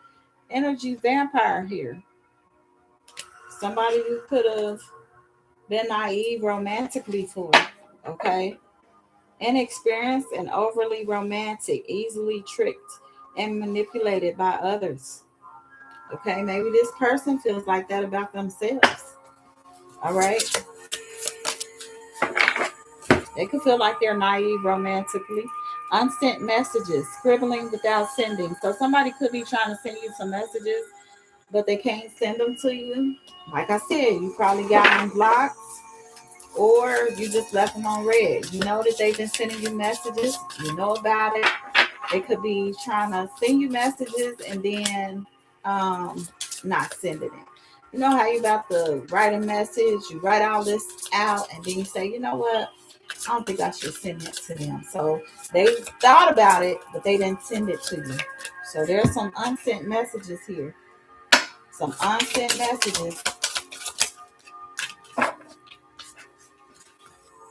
energy vampire here. Somebody who could have been naive romantically for it. Okay. Inexperienced and overly romantic. Easily tricked and manipulated by others. Okay. Maybe this person feels like that about themselves. All right. They could feel like they're naive romantically. Unsent messages, scribbling without sending. So somebody could be trying to send you some messages, but they can't send them to you. Like I said, you probably got them blocked or you just left them on red. You know that they've been sending you messages. You know about it. They could be trying to send you messages and then not sending it. You know how you about to write a message, you write all this out, and then you say, you know what? I don't think I should send it to them. So they thought about it, but they didn't send it to you. So there's some unsent messages here. Some unsent messages.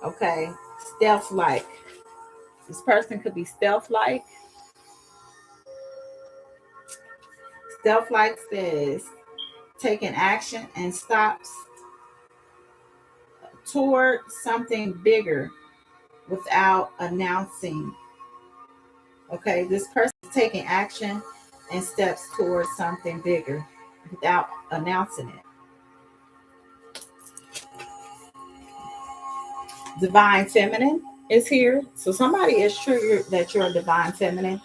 Okay. Stealth-like. This person could be stealth-like. Stealth-like says taking action and stops toward something bigger without announcing. Okay, this person is taking action and steps towards something bigger without announcing it. Divine feminine is here. So somebody is triggered that you're a divine feminine.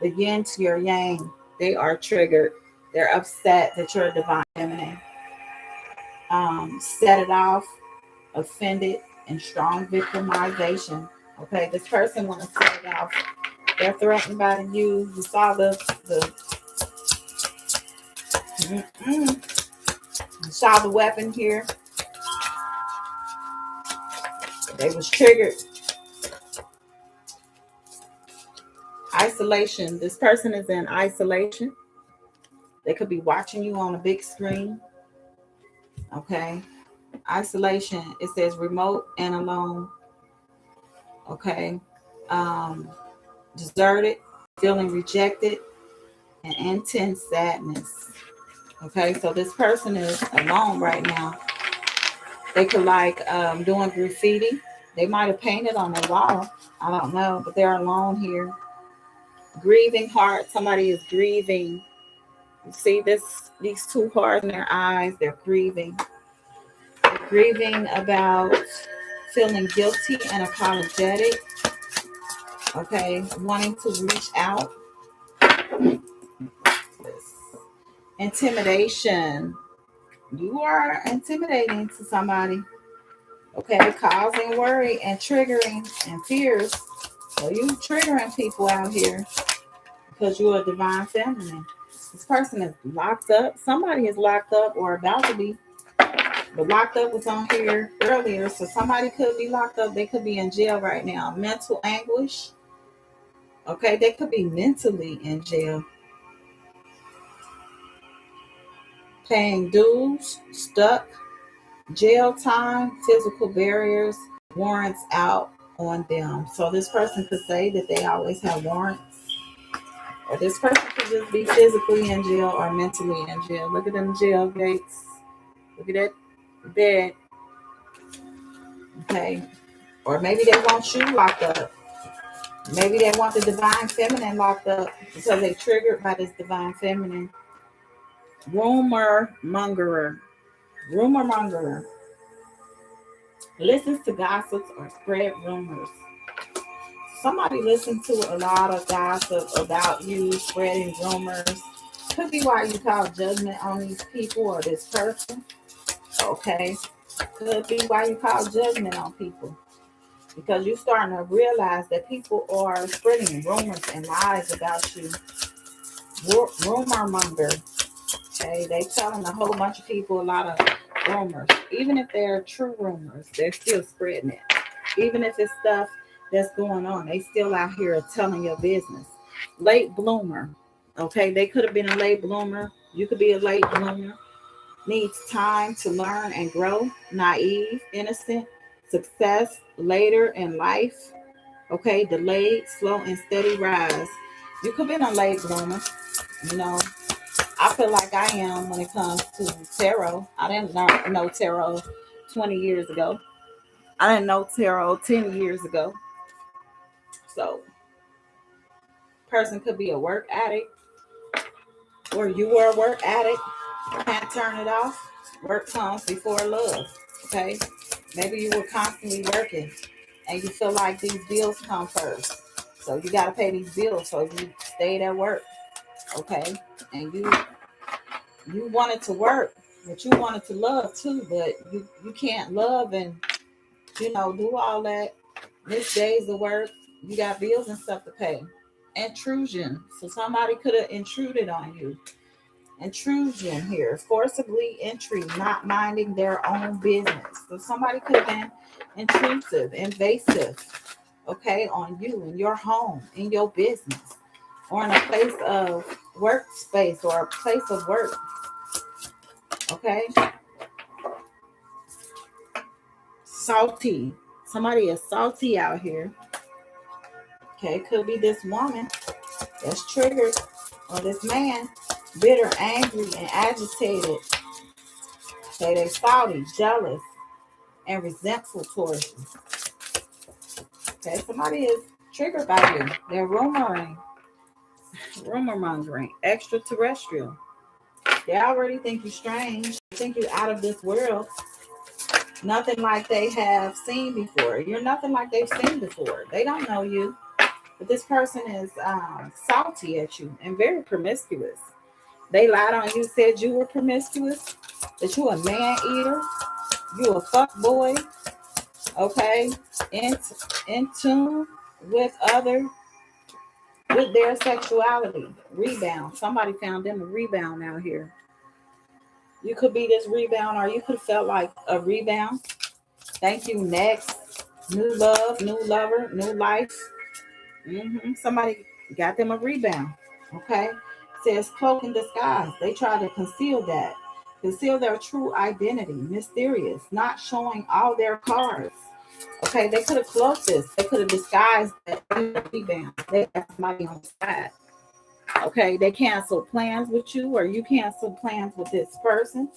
The yin to your yang, they are triggered. They're upset that you're a divine feminine. Set it off, offended, and strong victimization. Okay, this person wants to set it off. They're threatened by you. You saw the you saw the weapon here. They was triggered. Isolation. This person is in isolation. They could be watching you on a big screen. Okay. Isolation. It says remote and alone. Okay. Deserted, feeling rejected, and intense sadness. Okay, so this person is alone right now. They could like doing graffiti. They might have painted on their wall. I don't know, but they're alone here. Grieving heart. Somebody is grieving. You see these two hearts in their eyes. They're grieving. They're grieving about feeling guilty and apologetic. Okay, wanting to reach out. Intimidation. You are intimidating to somebody. Okay, causing worry and triggering and fears. So you triggering people out here because you're a divine feminine. This person is locked up. Somebody is locked up or about to be. But locked up was on here earlier. So somebody could be locked up. They could be in jail right now. Mental anguish. Okay, they could be mentally in jail. Paying dues, stuck, jail time, physical barriers, warrants out on them. So this person could say that they always have warrants. Or this person could just be physically in jail or mentally in jail. Look at them jail gates. Look at that bed. Okay. Or maybe they want you locked up. Maybe they want the divine feminine locked up because they triggered by this divine feminine. Rumor mongerer. Rumor mongerer. Listens to gossips or spread rumors. Somebody listens to a lot of gossip about you, spreading rumors. Could be why you call judgment on these people or this person. Okay. Could be why you call judgment on people. Because you're starting to realize that people are spreading rumors and lies about you. Rumor monger. Okay, they telling a whole bunch of people a lot of rumors. Even if they're true rumors, they're still spreading it. Even if it's stuff that's going on, they still out here telling your business. Late bloomer. Okay, they could have been a late bloomer. You could be a late bloomer. Needs time to learn and grow. Naive, innocent, success later in life. Okay, delayed, slow, and steady rise. You could be a late bloomer. You know, I feel like I am when it comes to tarot. I didn't know tarot 20 years ago. I didn't know tarot 10 years ago. So, person could be a work addict, or you were a work addict. Can't turn it off. Work comes before love. Okay, maybe you were constantly working, and you feel like these bills come first. So you got to pay these bills. So you stayed at work. Okay, and you wanted to work, but you wanted to love too. But you can't love and do all that. This days of work, you got bills and stuff to pay. Intrusion. So somebody could have intruded on you. Intrusion here. Forcibly entry, not minding their own business. So somebody could have been intrusive, invasive, okay, on you, in your home, in your business, or in a place of workspace or a place of work. Okay. Salty. Somebody is salty out here. Okay, it could be this woman that's triggered, or this man, bitter, angry, and agitated. Okay, they're salty, jealous, and resentful towards you. Okay, somebody is triggered by you. They're rumor mongering, extraterrestrial. They already think you strange. They think you out of this world. Nothing like they have seen before. You're nothing like they've seen before. They don't know you. But this person is salty at you and very promiscuous. They lied on you, said you were promiscuous, that you a man eater, you a fuck boy, okay, in tune with with their sexuality. Rebound. Somebody found them a rebound out here. You could be this rebound, or you could have felt like a rebound. Thank you. Next. New love, new lover, new life. Somebody got them a rebound. Okay. It says cloak and disguise. They try to conceal that. Conceal their true identity. Mysterious. Not showing all their cards. Okay. They could have cloaked this. They could have disguised that rebound. They got somebody on the side. Okay. They canceled plans with you, or you canceled plans with this person.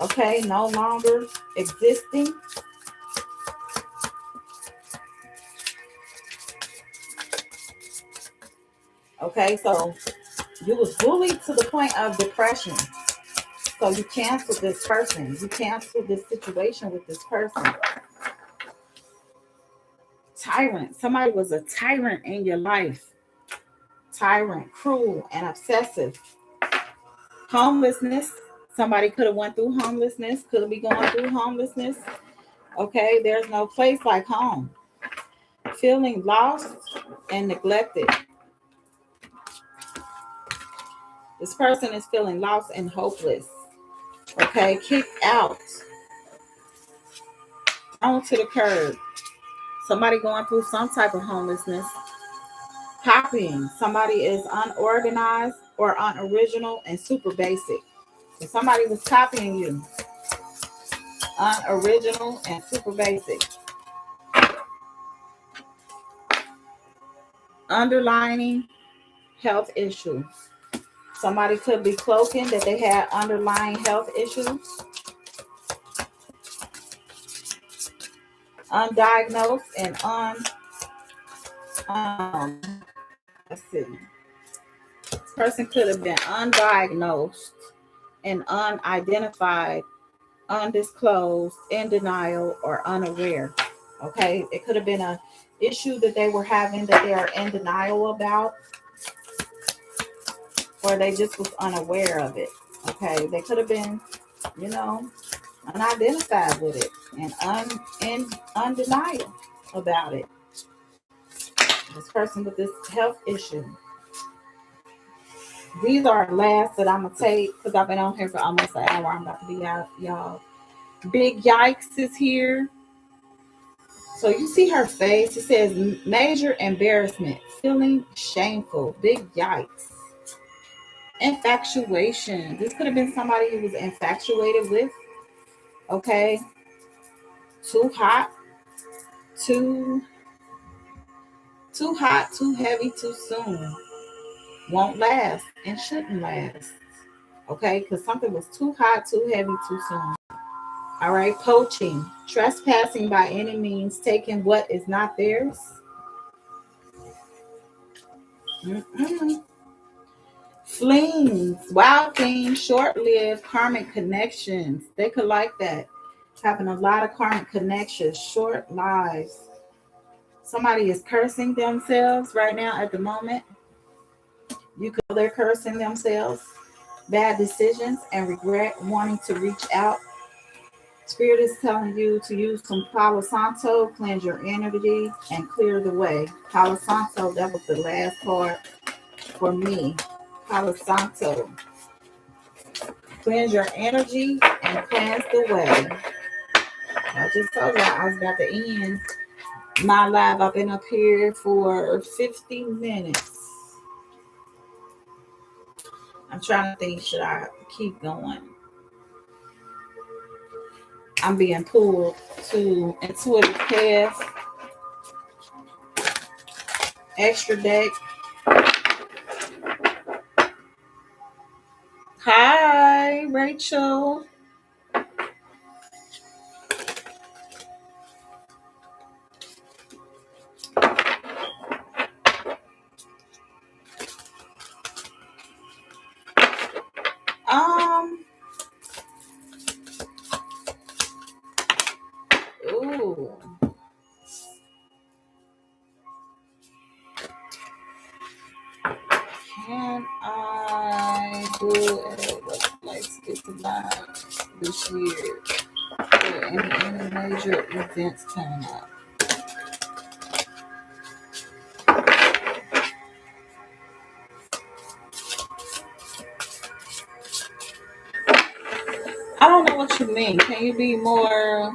Okay. No longer existing. Okay, so you was bullied to the point of depression. So you canceled this person. You canceled this situation with this person. Tyrant. Somebody was a tyrant in your life. Tyrant, cruel, and obsessive. Homelessness. Somebody could have went through homelessness. Could be going through homelessness. Okay, there's no place like home. Feeling lost and neglected. This person is feeling lost and hopeless. Okay, kicked out. Onto the curb. Somebody going through some type of homelessness. Copying. Somebody is unorganized or unoriginal and super basic. So somebody was copying you. Unoriginal and super basic. Underlining health issues. Somebody could be cloaking that they had underlying health issues. Undiagnosed and let's see. This person could have been undiagnosed and unidentified, undisclosed, in denial, or unaware. Okay, it could have been an issue that they were having that they are in denial about, or they just was unaware of it. Okay, they could have been, unidentified with it and in undenial about it. This person with this health issue. These are last that I'm gonna take because I've been on here for almost an hour. I'm about to be out, y'all. Big yikes is here. So you see her face. It says major embarrassment, feeling shameful. Big yikes. Infatuation. This could have been somebody who was infatuated with. Okay. Too hot. Too hot, too heavy, too soon. Won't last and shouldn't last. Okay, because something was too hot, too heavy, too soon. All right, poaching, trespassing by any means, taking what is not theirs. Mm-mm. Flings, wild things, short-lived karmic connections. They could like that. Having a lot of karmic connections, short lives. Somebody is cursing themselves right now at the moment. You could they're cursing themselves. Bad decisions and regret wanting to reach out. Spirit is telling you to use some Palo Santo, cleanse your energy, and clear the way. Palo Santo, that was the last card for me. Palo Santo. Cleanse your energy and cleanse the way. I just told you I was about to end my live. I've been up here for 50 minutes. I'm trying to think, should I keep going? I'm being pulled to intuitive chaos, extra deck. Hi, Rachel. Ooh. Can I do it? Let's get to live this year. For any major events coming up. I don't know what you mean. Can you be more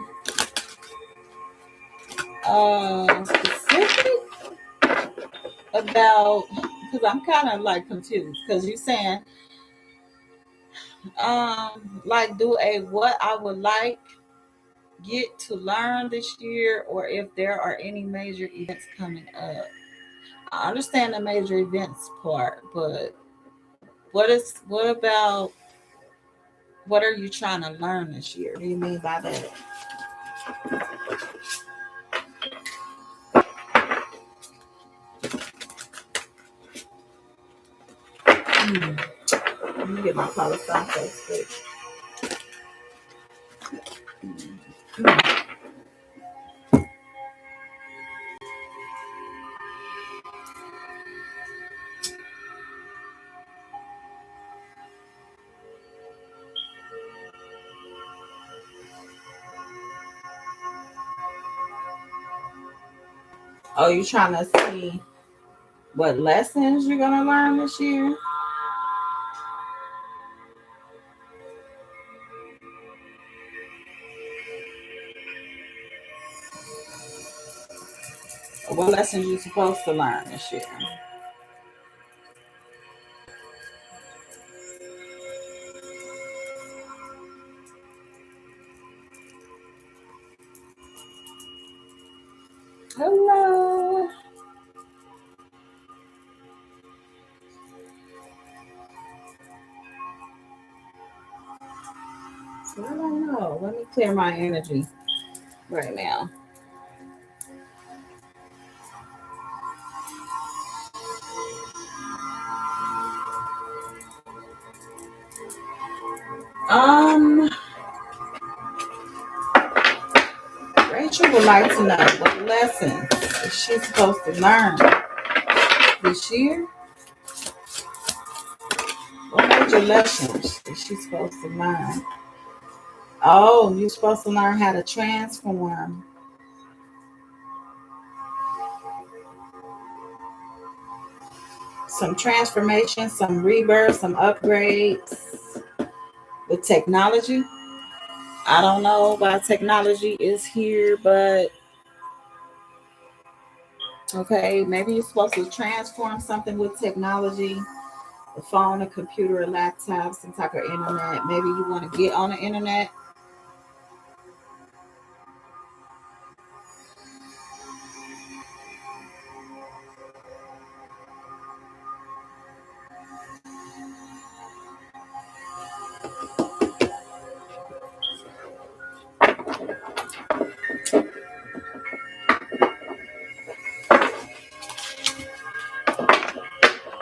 specific about? Because I'm kind of like confused. Because you're saying, like, do a what I would like get to learn this year, or if there are any major events coming up. I understand the major events part, but what about what are you trying to learn this year? What do you mean by that? Let me get my Palo Santo stick. Oh, you trying to see what lessons you're gonna learn this year? Or what lessons you're supposed to learn this year? Hello. I don't know. Let me clear my energy right now. Rachel would like to know what lessons is she supposed to learn this year? What major lessons is she supposed to learn? Oh, you're supposed to learn how to transform. Some transformation, some rebirth, some upgrades with technology. I don't know why technology is here, but okay, maybe you're supposed to transform something with technology, a phone, a computer, a laptop, some type of internet. Maybe you want to get on the internet.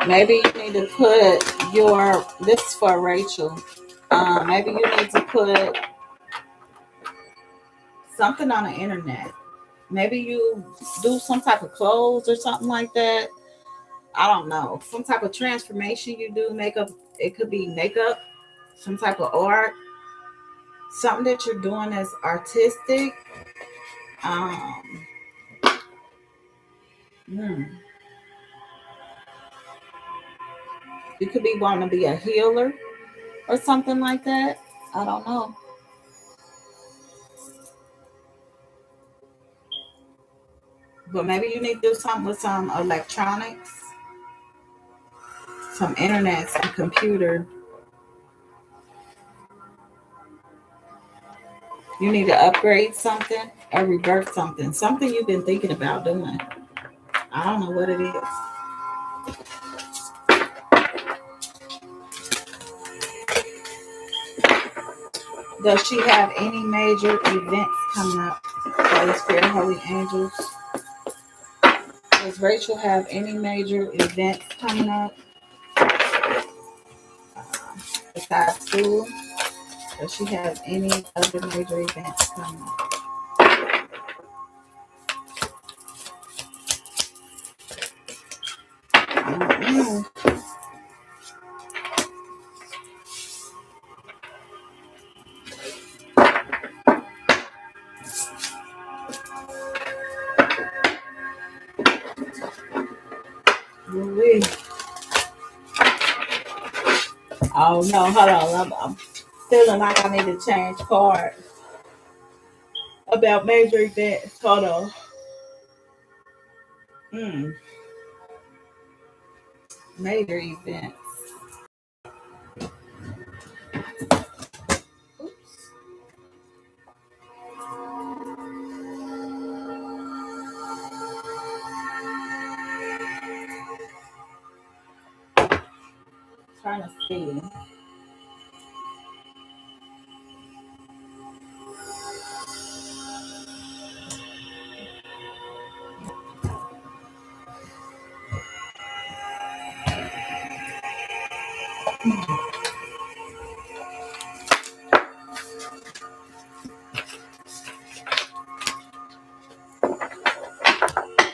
Maybe you need to put your, this is for Rachel. Maybe you need to put something on the internet. Maybe you do some type of clothes or something like that. I don't know. Some type of transformation you do, makeup. It could be makeup, some type of art, something that you're doing that's artistic. Um, hmm. You could be wanting to be a healer or something like that. I don't know. But maybe you need to do something with some electronics, some internet, some computer. You need to upgrade something or revert something. Something you've been thinking about doing. I don't know what it is. Does she have any major events coming up? Holy Spirit, Holy Angels. Does Rachel have any major events coming up uh, besides school? Does she have any other major events coming up? I don't know. Ooh-wee. Oh no, hold on. I'm feeling like I need to change card about major events. Hold on. Hmm. Major events. Oops. Trying to see.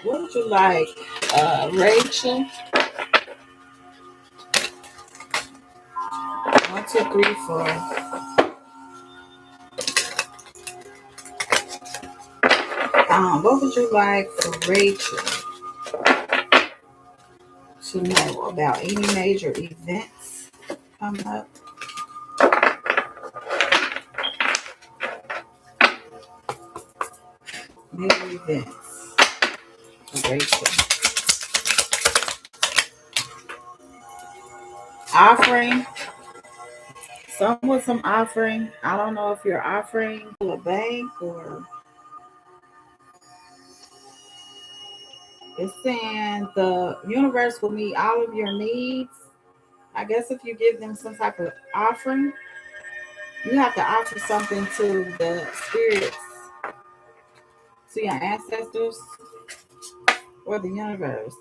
What would you like, Rachel? 1, 2, 3, 4. What would you like for Rachel to know about any major events coming up? Major events for Rachel. Offering. Some with some offering. I don't know if you're offering to a bank or it's saying the universe will meet all of your needs. I guess if you give them some type of offering, you have to offer something to the spirits, to your ancestors, or the universe.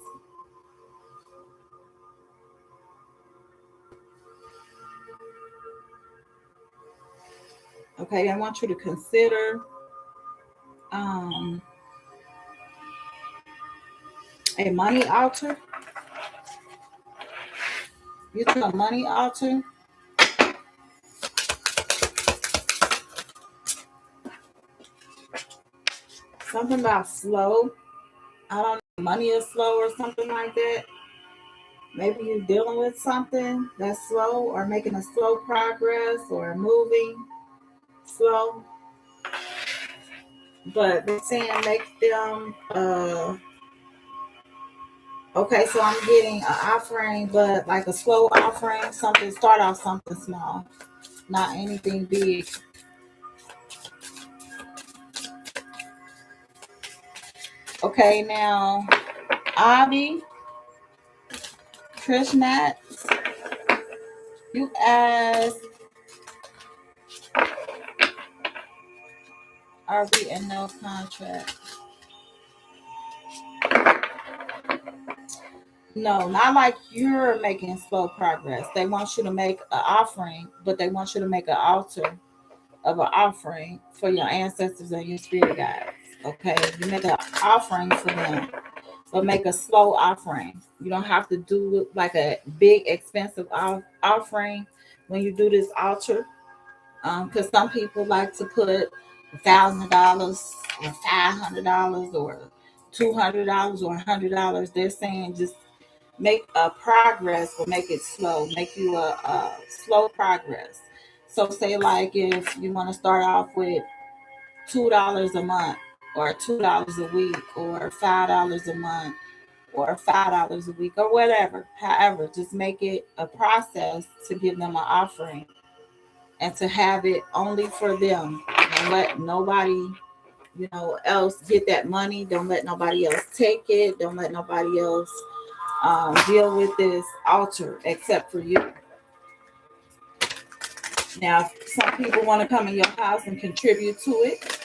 Okay, I want you to consider um, a money altar. You do a money altar. Something about slow. I don't know, money is slow or something like that. Maybe you're dealing with something that's slow or making a slow progress or moving slow, but they're saying make them okay, so I'm getting an offering, but like a slow offering, something start off something small, not anything big. Okay, now Avi Krishnat, you asked, are we in no contract? No, not like you're making slow progress. They want you to make an offering, but they want you to make an altar of an offering for your ancestors and your spirit guides. Okay, you make an offering for them, but make a slow offering. You don't have to do like a big expensive offering when you do this altar, because some people like to put $1,000 or $500 or $200 or $100. They're saying just make a progress, but make it slow. Make you a slow progress. So say like if you want to start off with $2 a month or $2 a week or $5 a month or $5 a week or whatever. However, just make it a process to give them an offering and to have it only for them. Don't let nobody, else get that money. Don't let nobody else take it. Don't let nobody else deal with this altar except for you. Now, if some people want to come in your house and contribute to it,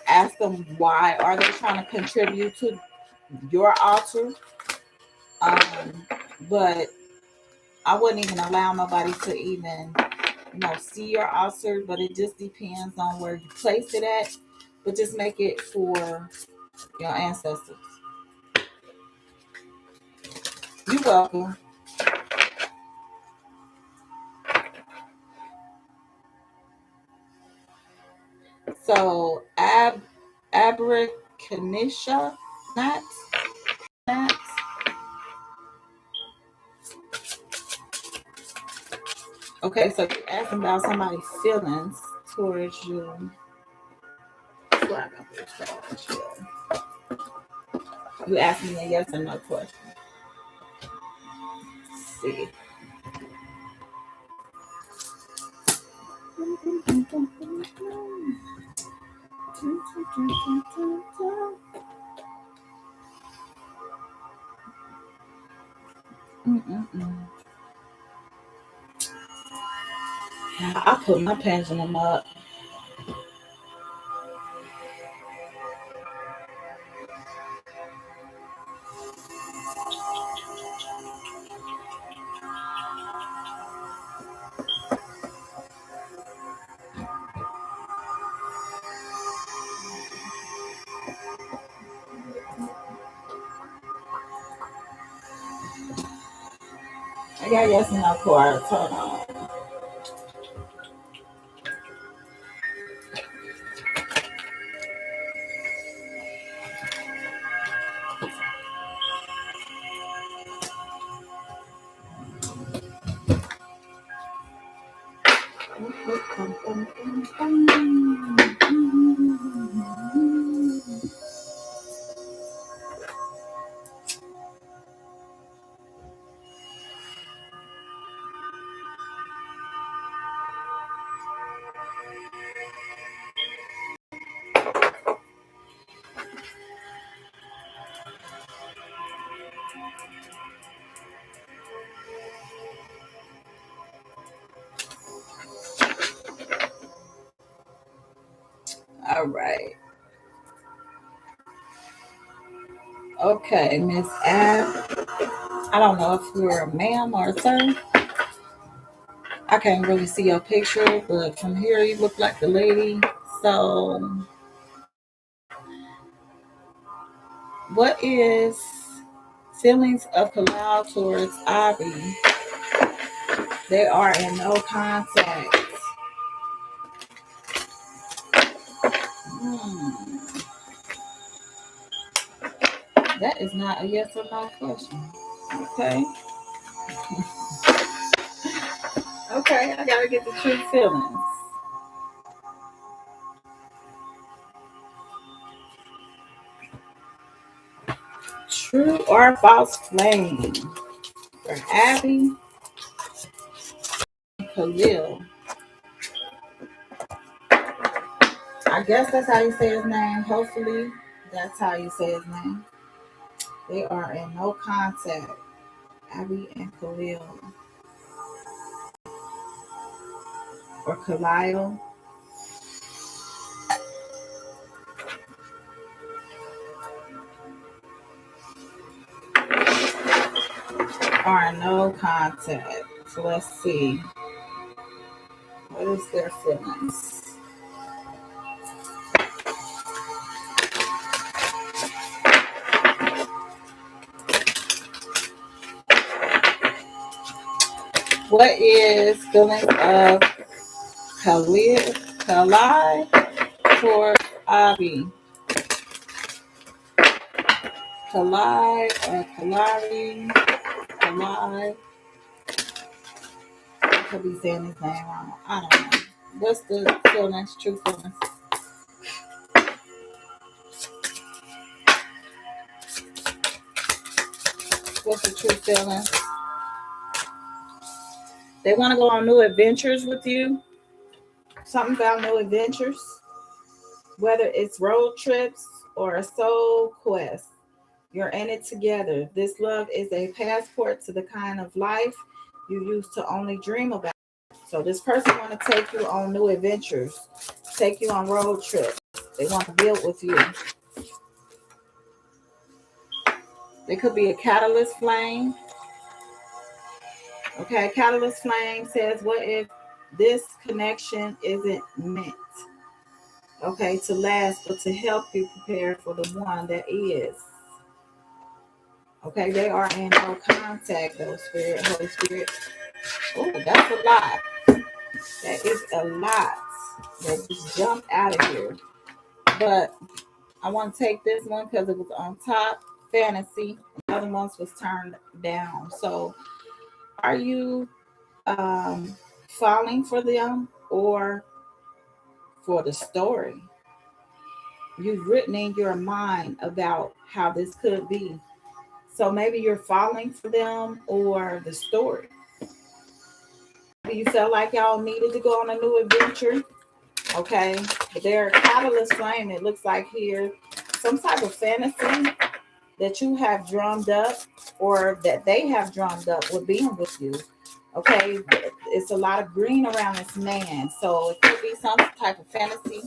ask them why are they trying to contribute to your altar. But I wouldn't even allow nobody to even, see your altar. But it just depends on where you place it at. But just make it for your ancestors. You're welcome. So Abrakanisha, not. Okay, so you're asking about somebody's feelings towards you. You asking me a yes or no question. Let's see. I put my pendulum up. I got yes and no cards. Hold on. All right. Okay, Miss Ab. I don't know if you're a ma'am or a sir. I can't really see your picture, but from here you look like the lady. So, what is feelings of Kalal towards Avi? They are in no contact. That is not a yes or no question. Okay. Okay, I gotta get the true feelings. True or false flame for Abby and Khalil. I guess that's how you say his name. Hopefully, that's how you say his name. They are in no contact. Abby and Khalil. Or Khalil. Are in no contact. So let's see. What is their feelings? What is feelings of Khalil towards Abby? Khalil or Khalari? Khalil. I could be saying his name wrong. I don't know. What's the feelings, true feelings? What's the true feeling? They want to go on new adventures with you. Something about new adventures. Whether it's road trips or a soul quest. You're in it together. This love is a passport to the kind of life you used to only dream about. So this person want to take you on new adventures. Take you on road trips. They want to build with you. They could be a catalyst flame. Okay, catalyst flame says, what if this connection isn't meant, okay, to last, but to help you prepare for the one that is. Okay, they are in no contact, though, Spirit, Holy Spirit. Oh, that's a lot. That is a lot that just jumped out of here. But I want to take this one because it was on top, fantasy. The other ones was turned down. So are you falling for them or for the story? You've written in your mind about how this could be. So maybe you're falling for them or the story. Maybe you felt like y'all needed to go on a new adventure. Okay. But they're catalyst flame. It looks like here some type of fantasy that you have drummed up or that they have drummed up with being with you. Okay. It's a lot of green around this man. So it could be some type of fantasy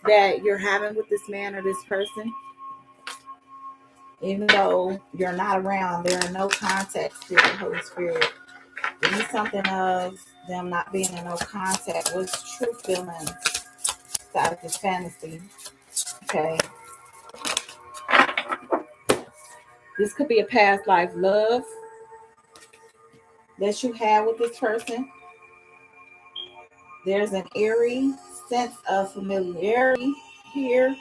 that you're having with this man or this person. Even though you're not around, there are no contact, Spirit, Holy Spirit. Give me something of them not being in no contact. What's true feelings out of this fantasy? Okay. This could be a past life love that you have with this person. There's an eerie sense of familiarity here,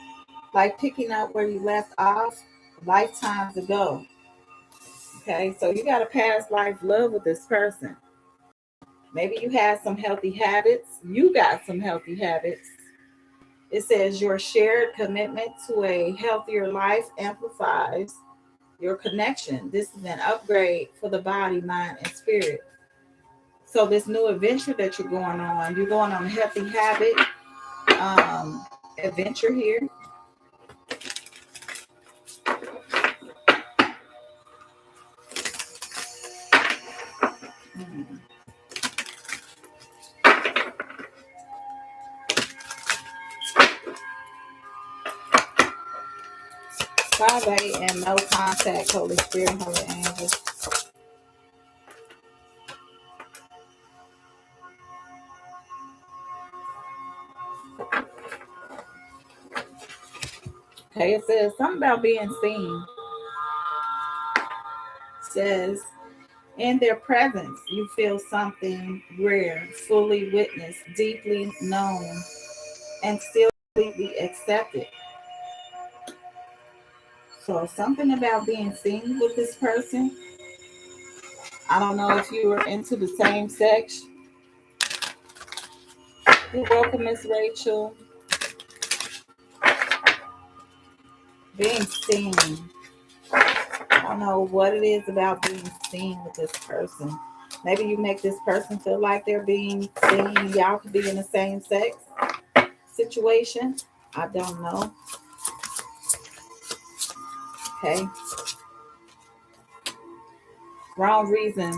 like picking up where you left off lifetimes ago. Okay, so you got a past life love with this person. Maybe you had some healthy habits. You got some healthy habits. It says your shared commitment to a healthier life amplifies your connection. This is an upgrade for the body, mind, and spirit. So this new adventure that you're going on a healthy habit adventure here. Father and no contact, Holy Spirit, Holy Angels. Okay, it says something about being seen. It says, in their presence, you feel something rare, fully witnessed, deeply known, and still completely accepted. So something about being seen with this person. I don't know if you were into the same sex. You're welcome, Miss Rachel. Being seen. don't know what it is about being seen with this person. Maybe you make this person feel like they're being seen. Y'all could be in the same sex situation. I don't know. Okay. Wrong reasons.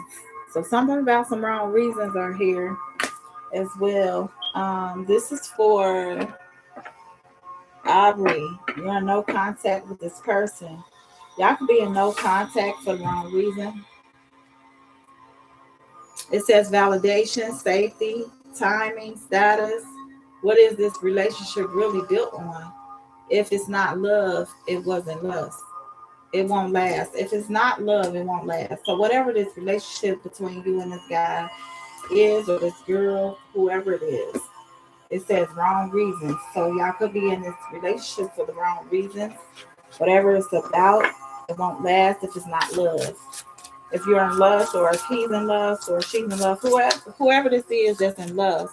So something about some wrong reasons are here as well. This is for Aubrey. You're in no contact with this person. Y'all could be in no contact for the wrong reason. It says validation, safety, timing, status. What is this relationship really built on? If it's not love, it wasn't lust. It won't last. If it's not love, it won't last. So whatever this relationship between you and this guy is, or this girl, whoever it is, it says wrong reasons. So y'all could be in this relationship for the wrong reasons. Whatever it's about, it won't last if it's not love. If you're in lust, or if he's in lust, or she's in lust, whoever this is that's in lust,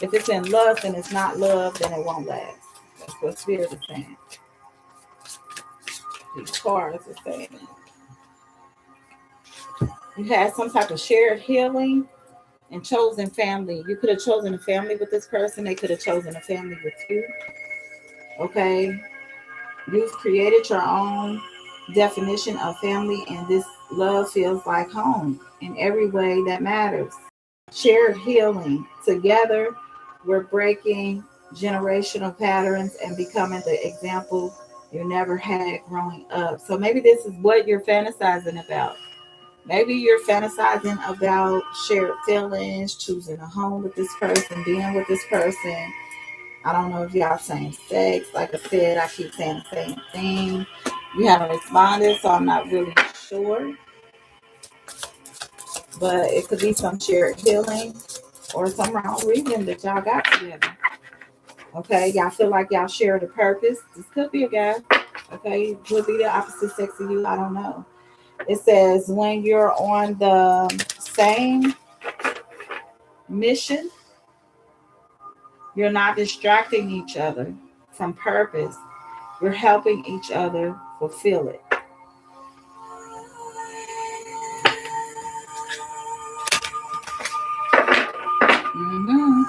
if it's in lust and it's not love, then it won't last. That's what Spirit is saying. These cards are saying. You had some type of shared healing and chosen family. You could have chosen a family with this person. They could have chosen a family with you. Okay. You've created your own definition of family, and this love feels like home in every way that matters. Shared healing. Together, we're breaking generational patterns and becoming the example you never had growing up. So maybe this is what you're fantasizing about. Maybe you're fantasizing about shared feelings, choosing a home with this person, being with this person. I don't know if y'all same sex. Like I said, I keep saying the same thing. You haven't responded, so I'm not really sure. But it could be some shared healing or some wrong reason that y'all got together. Okay, y'all feel like y'all share the purpose. This could be a guy. Okay, it could be the opposite sex of you. I don't know. It says when you're on the same mission, you're not distracting each other from purpose. You're helping each other fulfill it. Mm-hmm.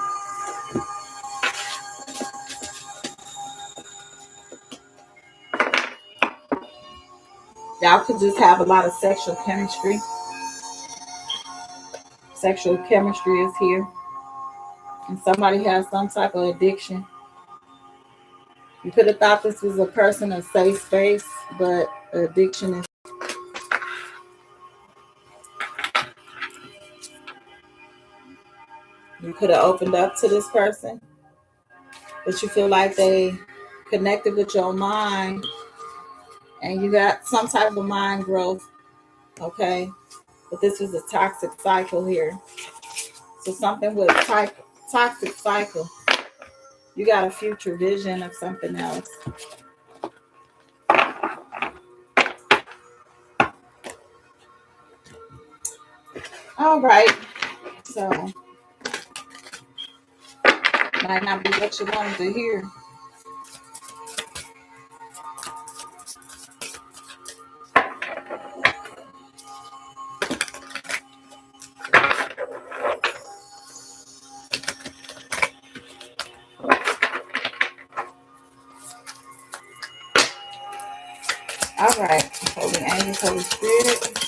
Y'all could just have a lot of sexual chemistry. Sexual chemistry is here. And somebody has some type of addiction. You could have thought this was a person of safe space, but addiction is. You could have opened up to this person, but you feel like they connected with your mind and you got some type of mind growth. Okay. But this was a toxic cycle here. So something with toxic cycle. You got a future vision of something else. All right. So might not be what you wanted to hear. All right. Holy angels, Holy Spirit.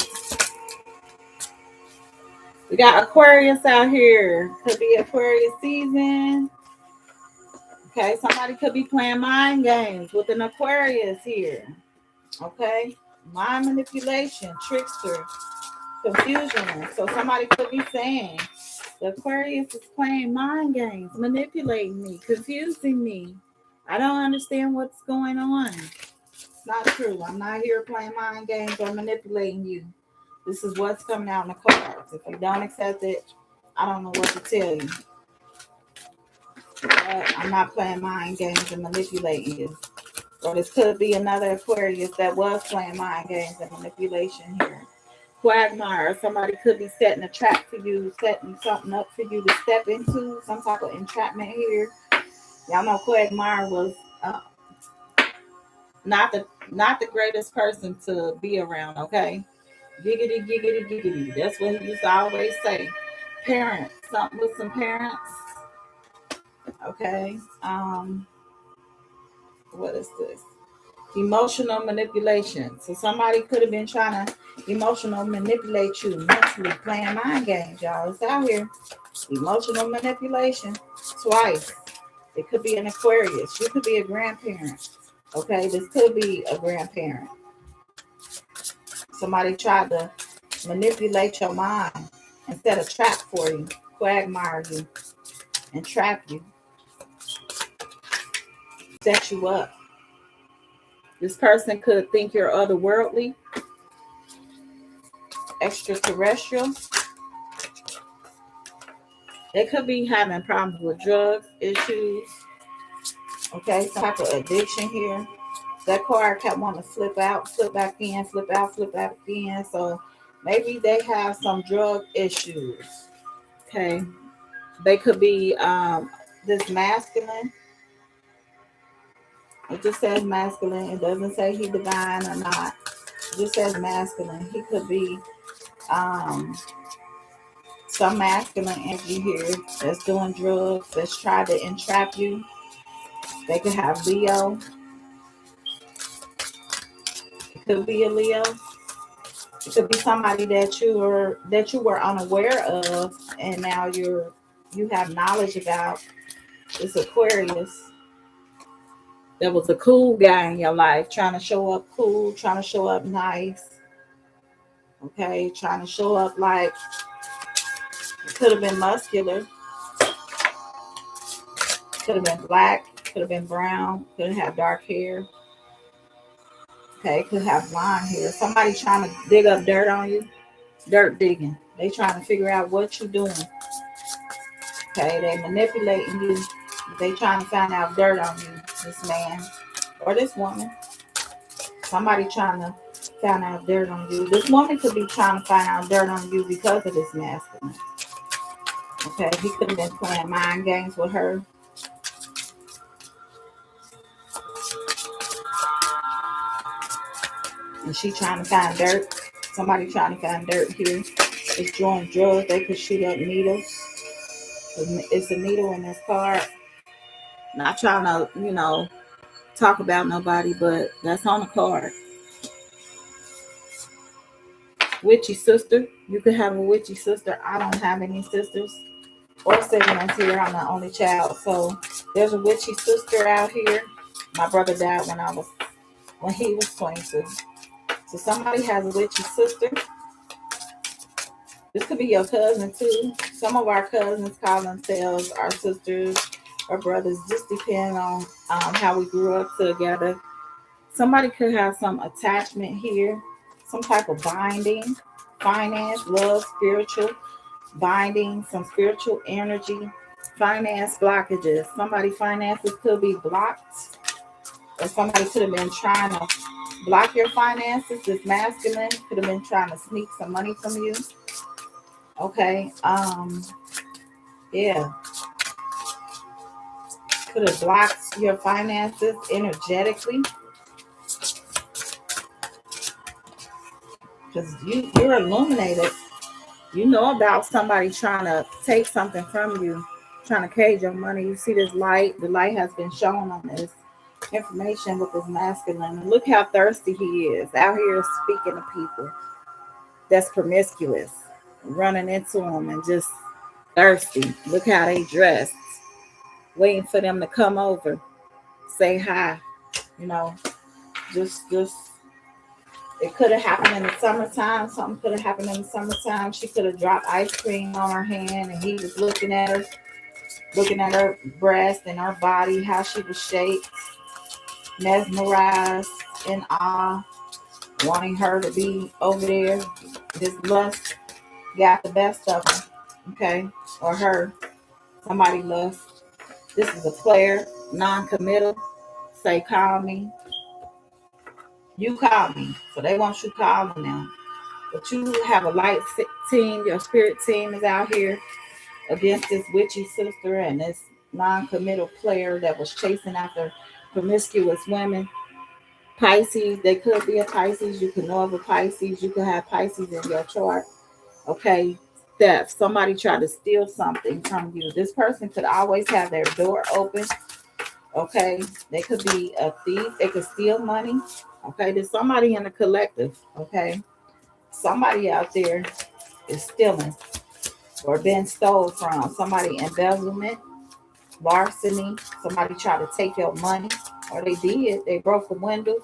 We got Aquarius out here. Could be Aquarius season. Okay, somebody could be playing mind games with an Aquarius here. Okay, mind manipulation, trickster, confusion. So somebody could be saying the Aquarius is playing mind games, manipulating me, confusing me. I don't understand what's going on. It's not true. I'm not here playing mind games or manipulating you. This is what's coming out in the cards. If you don't accept it, I don't know what to tell you. But I'm not playing mind games and manipulating you. Or this could be another Aquarius that was playing mind games and manipulation here. Quagmire. Somebody could be setting a trap for you, setting something up for you to step into, some type of entrapment here. Y'all know Quagmire was not Not the greatest person to be around, okay? Giggity, giggity, giggity. That's what he used to always say. Parents, something with some parents, okay? What is this? Emotional manipulation. So somebody could have been trying to emotional manipulate you mentally, playing mind games, y'all. It's out here. Emotional manipulation. Twice. It could be an Aquarius. You could be a grandparent. Okay, this could be a grandparent. Somebody tried to manipulate your mind and set a trap for you, quagmire you, and trap you, set you up. This person could think you're otherworldly, extraterrestrial. They could be having problems with drugs, issues, okay, some type of addiction here. That card kept wanting to flip out, flip back in, flip out, flip back in. So maybe they have some drug issues. Okay. They could be this masculine. It just says masculine. It doesn't say he divine or not. It just says masculine. He could be um some masculine energy here that's doing drugs, that's trying to entrap you. They could have Leo. It could be a Leo. It could be somebody that you were unaware of, and now you have knowledge about. This Aquarius. There was a cool guy in your life, trying to show up cool, trying to show up nice. Okay, trying to show up like it could have been muscular, could have been black, could have been brown, could have dark hair. Okay, could have blonde hair. Somebody trying to dig up dirt on you, dirt digging. They trying to figure out what you're doing. Okay, they manipulating you. They trying to find out dirt on you, this man or this woman. Somebody trying to find out dirt on you. This woman could be trying to find out dirt on you because of this masculine. Okay, he could have been playing mind games with her. And she trying to find dirt. Somebody trying to find dirt here. It's doing drugs. They could shoot up needles. It's a needle in this card. Not trying to, talk about nobody, but that's on the card. Witchy sister. You could have a witchy sister. I don't have any sisters or siblings here. I'm the only child. So there's a witchy sister out here. My brother died when he was 22. So somebody has a witchy sister. This could be your cousin too. Some of our cousins call themselves our sisters or brothers, just depending on how we grew up together. Somebody could have some attachment here, some type of binding, finance, love, spiritual binding, some spiritual energy, finance blockages. Somebody finances could be blocked, or somebody could have been trying to block your finances. This masculine could have been trying to sneak some money from you. Okay. Yeah. Could have blocked your finances energetically. Because you're illuminated. You know about somebody trying to take something from you, trying to cage your money. You see this light. The light has been shown on this information with this masculine. And look how thirsty he is out here speaking to people that's promiscuous, running into them and just thirsty. Look how they dressed, waiting for them to come over, say hi. You know, just it could have happened in the summertime. Something could have happened in the summertime. She could have dropped ice cream on her hand, and he was looking at her breast and her body, how she was shaped, mesmerized, in awe, wanting her to be over there. This lust got the best of him, okay, or her. Somebody lust. This is a player, non-committal. Say, call me. You call me. So they want you calling them. But you have a light team. Your spirit team is out here against this witchy sister and this non-committal player that was chasing after promiscuous women. Pisces, they could be a Pisces. You can know of a Pisces. You could have Pisces in your chart. Okay. Theft. Somebody tried to steal something from you. This person could always have their door open. Okay. They could be a thief. They could steal money. Okay. There's somebody in the collective. Okay. Somebody out there is stealing or been stole from. Somebody embezzlement, larceny. Somebody tried to take your money, or they did. They broke a window,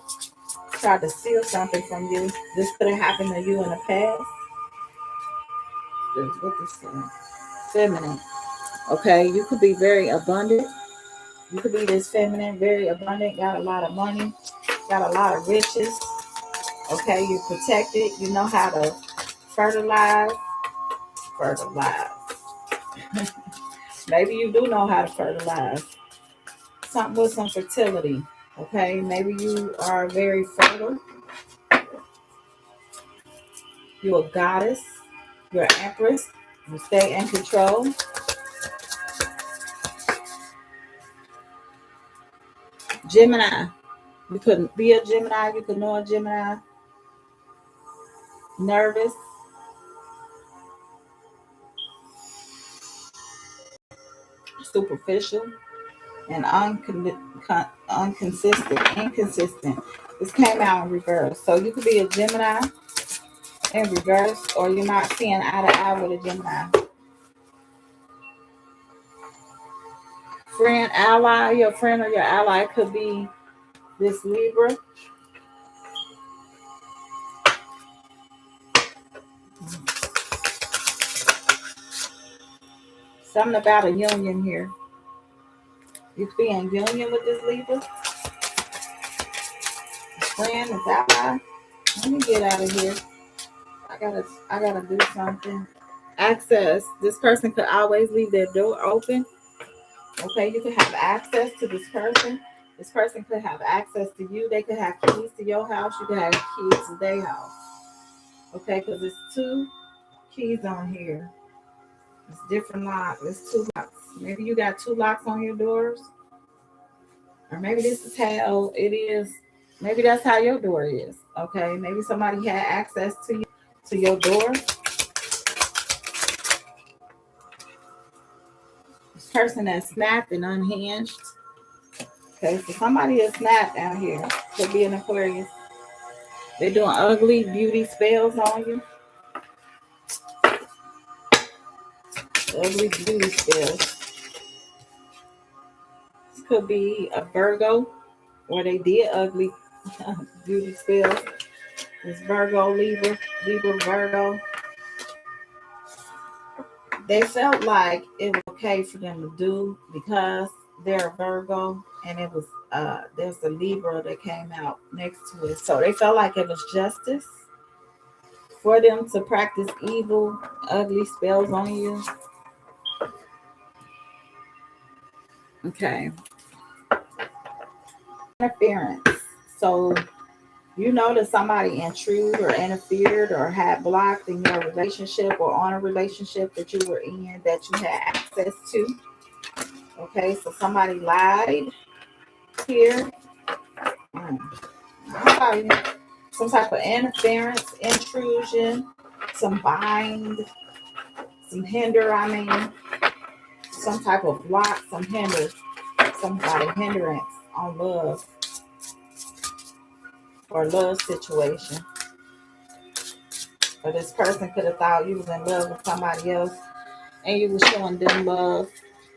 tried to steal something from you. This could have happened to you in the past. What this saying? Feminine. Okay, you could be very abundant. You could be this feminine, very abundant, got a lot of money, got a lot of riches. Okay, you're protected. You know how to fertilize. Fertilize. Maybe you do know how to fertilize. Something with some fertility. Okay, maybe you are very fertile. You're a goddess. You're an empress. You stay in control. Gemini. You could be a Gemini. You could know a Gemini. Nervous. Superficial. And inconsistent. This came out in reverse. So you could be a Gemini in reverse, or you're not seeing eye to eye with a Gemini. Friend, ally, your friend or your ally could be this Libra. Something about a union here. You could be in union with this Libra. Friend, this ally. Let me get out of here. I gotta do something. Access. This person could always leave their door open. Okay, you could have access to this person. This person could have access to you. They could have keys to your house. You could have keys to their house. Okay, because it's two keys on here. It's different locks. It's two locks. Maybe you got two locks on your doors. Or maybe this is how it is. Maybe that's how your door is. Okay, maybe somebody had access to you, to your door. This person that snapped and unhinged. Okay, so somebody is snapped out here. Could be an Aquarius. They're doing ugly beauty spells on you. Ugly beauty spells. This could be a Virgo, or they did ugly beauty spells. It's Virgo, Libra, Virgo. They felt like it was okay for them to do because they're a Virgo, and it was there's a Libra that came out next to it. So they felt like it was justice for them to practice evil, ugly spells on you. Okay. Interference. So you know that somebody intruded or interfered or had blocked in your relationship or on a relationship that you were in that you had access to. Okay, so somebody lied here. Some type of interference, intrusion, some bind, some hinder, some type of block, some hinder, somebody hindrance on love or love situation. Or this person could have thought you was in love with somebody else and you were showing them love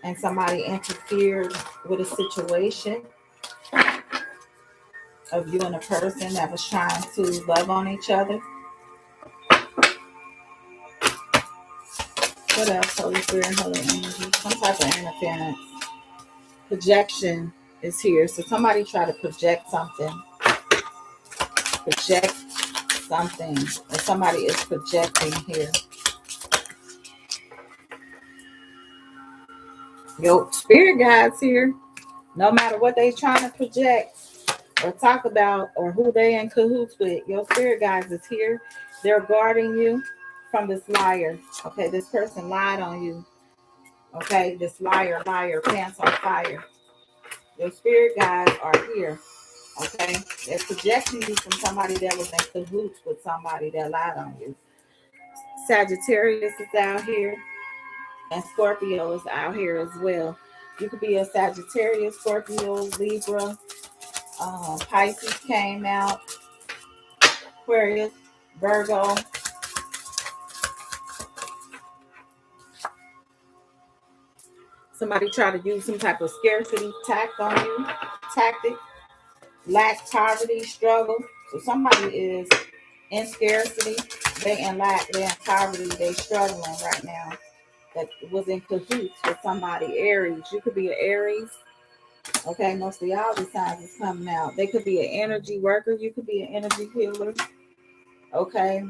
and somebody interfered with a situation of you and a person that was trying to love on each other. What else? Holy Spirit, Holy Energy. Some type of interference. Projection is here. So somebody try to project something. Project something. Or somebody is projecting here. Your spirit guides here. No matter what they trying to project or talk about or who they in cahoots with, your spirit guides is here. They're guarding you from this liar. Okay, this person lied on you. Okay, this liar, pants on fire. Your spirit guides are here. Okay, they're projecting you from somebody that was in cahoots with somebody that lied on you. Sagittarius is out here, and Scorpio is out here as well. You could be a Sagittarius, Scorpio, Libra, Pisces came out, Aquarius, Virgo. Somebody try to use some type of scarcity tactic, lack, poverty, struggle. So somebody is in scarcity, they in lack, they in poverty, they struggling right now. That was in cahoots with somebody. Aries, you could be an Aries. Okay, most of y'all the signs is coming out. They could be an energy worker. You could be an energy healer. Okay,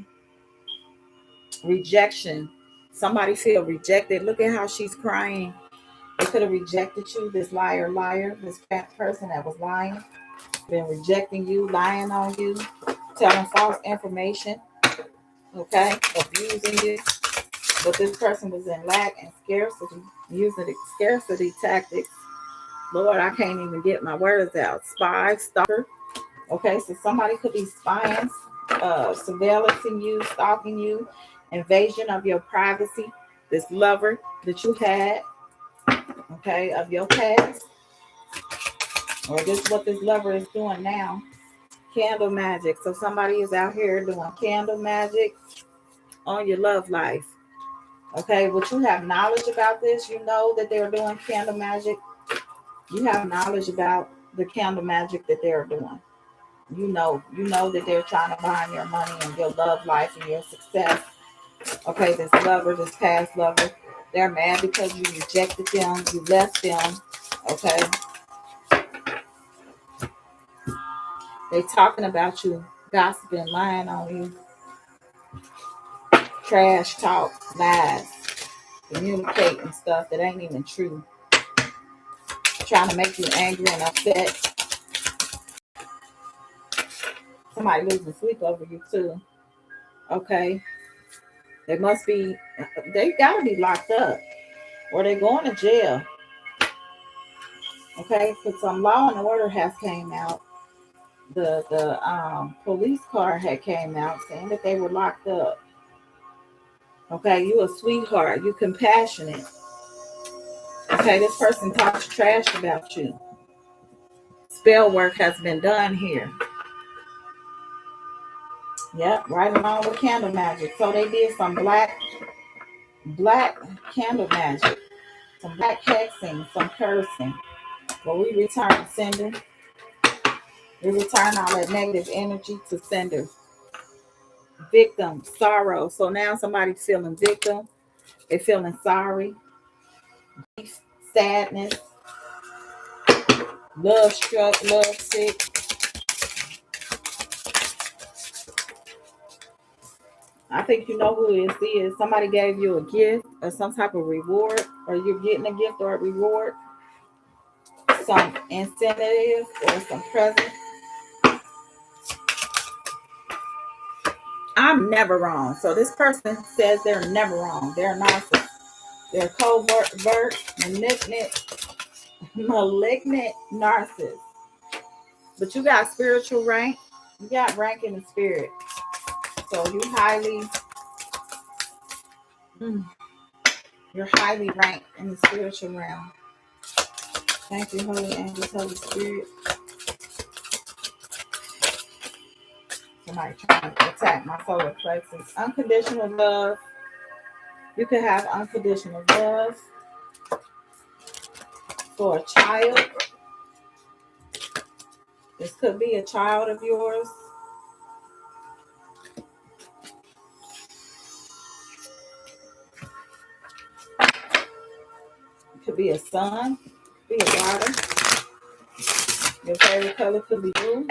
rejection. Somebody feel rejected. Look at how she's crying. They could have rejected you. This liar, this person that was lying, been rejecting you, lying on you, telling false information. Okay, abusing you. But this person was in lack and scarcity, using the scarcity tactics. Lord, I can't even get my words out. Spy, stalker. Okay, so somebody could be spying, surveillancing you, stalking you, invasion of your privacy. This lover that you had, okay, of your past, or this is what this lover is doing now. Candle magic. So somebody is out here doing candle magic on your love life. Okay, but you have knowledge about this. You know that they're doing candle magic. You have knowledge about the candle magic that they're doing. You know that they're trying to bind your money and your love life and your success. Okay, this lover, this past lover, they're mad because you rejected them, you left them. Okay, they talking about you, gossiping, lying on you, trash talk, lies, communicating stuff that ain't even true, trying to make you angry and upset. Somebody losing sleep over you too. Okay, they gotta be locked up, or they going to jail. Okay, because some law and order has came out. The police car had came out saying that they were locked up. Okay, you a sweetheart, you compassionate. Okay, this person talks trash about you. Spell work has been done here. Yep, right along with candle magic. So they did some black candle magic, some black hexing, some cursing. Well, we return sender. We return all that negative energy to sender. Victim, sorrow. So now somebody's feeling victim. They're feeling sorry, sadness, love struck, love sick. I think you know who this is. Somebody gave you a gift or some type of reward, or you're getting a gift or a reward, some incentive or some present. I'm never wrong. So this person says they're never wrong. They're a narcissist. They're covert, malignant narcissist. But you got spiritual rank. You got rank in the spirit. So you're highly ranked in the spiritual realm. Thank you, Holy Angels, Holy Spirit. Somebody trying to attack my solar plexus. Unconditional love. You can have unconditional love for a child. This could be a child of yours. It could be a son, be a daughter. Your favorite color could be blue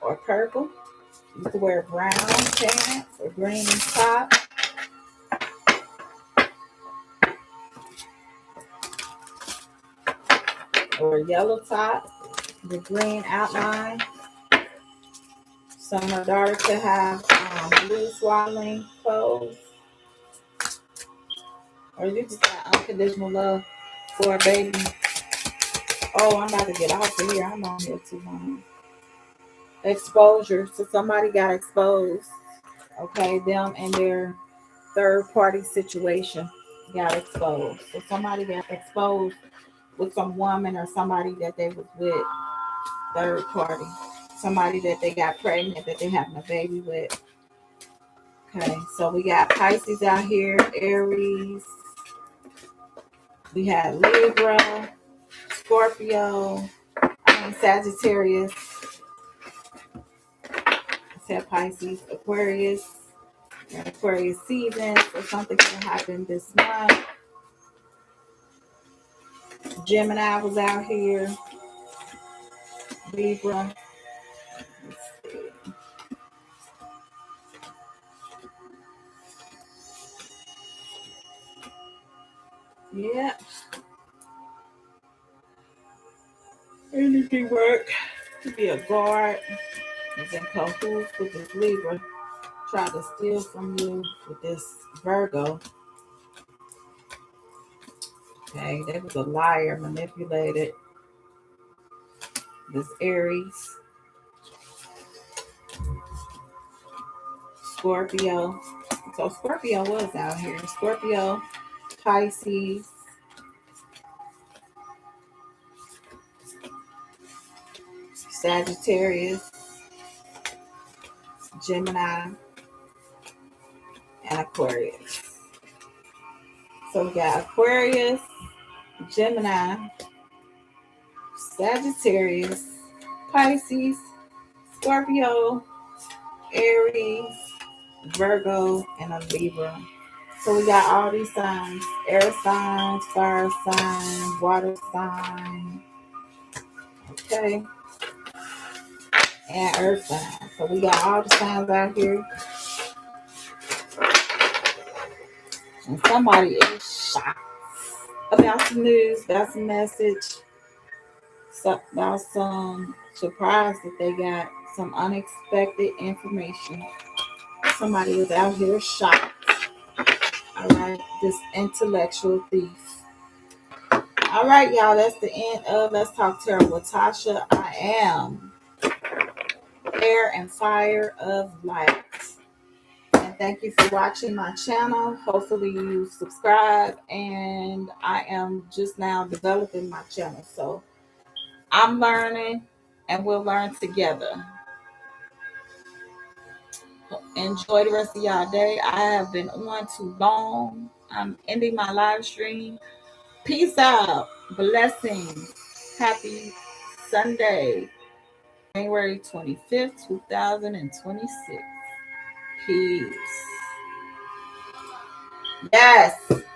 or purple. You could wear brown pants or green top. Or a yellow top, the green outline. Some of daughter could have blue swaddling clothes. Or you just got unconditional love for a baby. Oh, I'm about to get off of here. I'm on here too long. exposure. So somebody got exposed. Okay, them and their third party situation got exposed. So somebody got exposed with some woman or somebody that they was with, third party. Somebody that they got pregnant, that they having a baby with. Okay, so we got Pisces out here, Aries. We had Libra, Scorpio, Sagittarius. I said Pisces, Aquarius, and Aquarius season. So something can happen this month. Gemini was out here. Libra. Yeah. Anything work. To be a guard. Is in cahoots with this Libra. Try to steal from you with this Virgo. Okay, that was a liar, manipulated. This Aries, Scorpio. So Scorpio was out here. Scorpio, Pisces, Sagittarius, Gemini, and Aquarius. So we got Aquarius, Gemini, Sagittarius, Pisces, Scorpio, Aries, Virgo, and a Libra. So we got all these signs: air signs, fire sign, water sign, okay, and earth sign. So we got all the signs out here. And somebody is shocked about some news, about some message, about some surprise that they got some unexpected information. Somebody is out here shocked. All right, this intellectual thief. All right, y'all, that's the end of Let's Talk Tarot with Tasha. I am Air and Fire of Light. And thank you for watching my channel. Hopefully you subscribe. And I am just now developing my channel. So I'm learning and we'll learn together. Enjoy the rest of y'all day. I have been on too long. I'm ending my live stream. Peace out. Blessings. Happy Sunday, January 25th, 2026. Peace. Yes.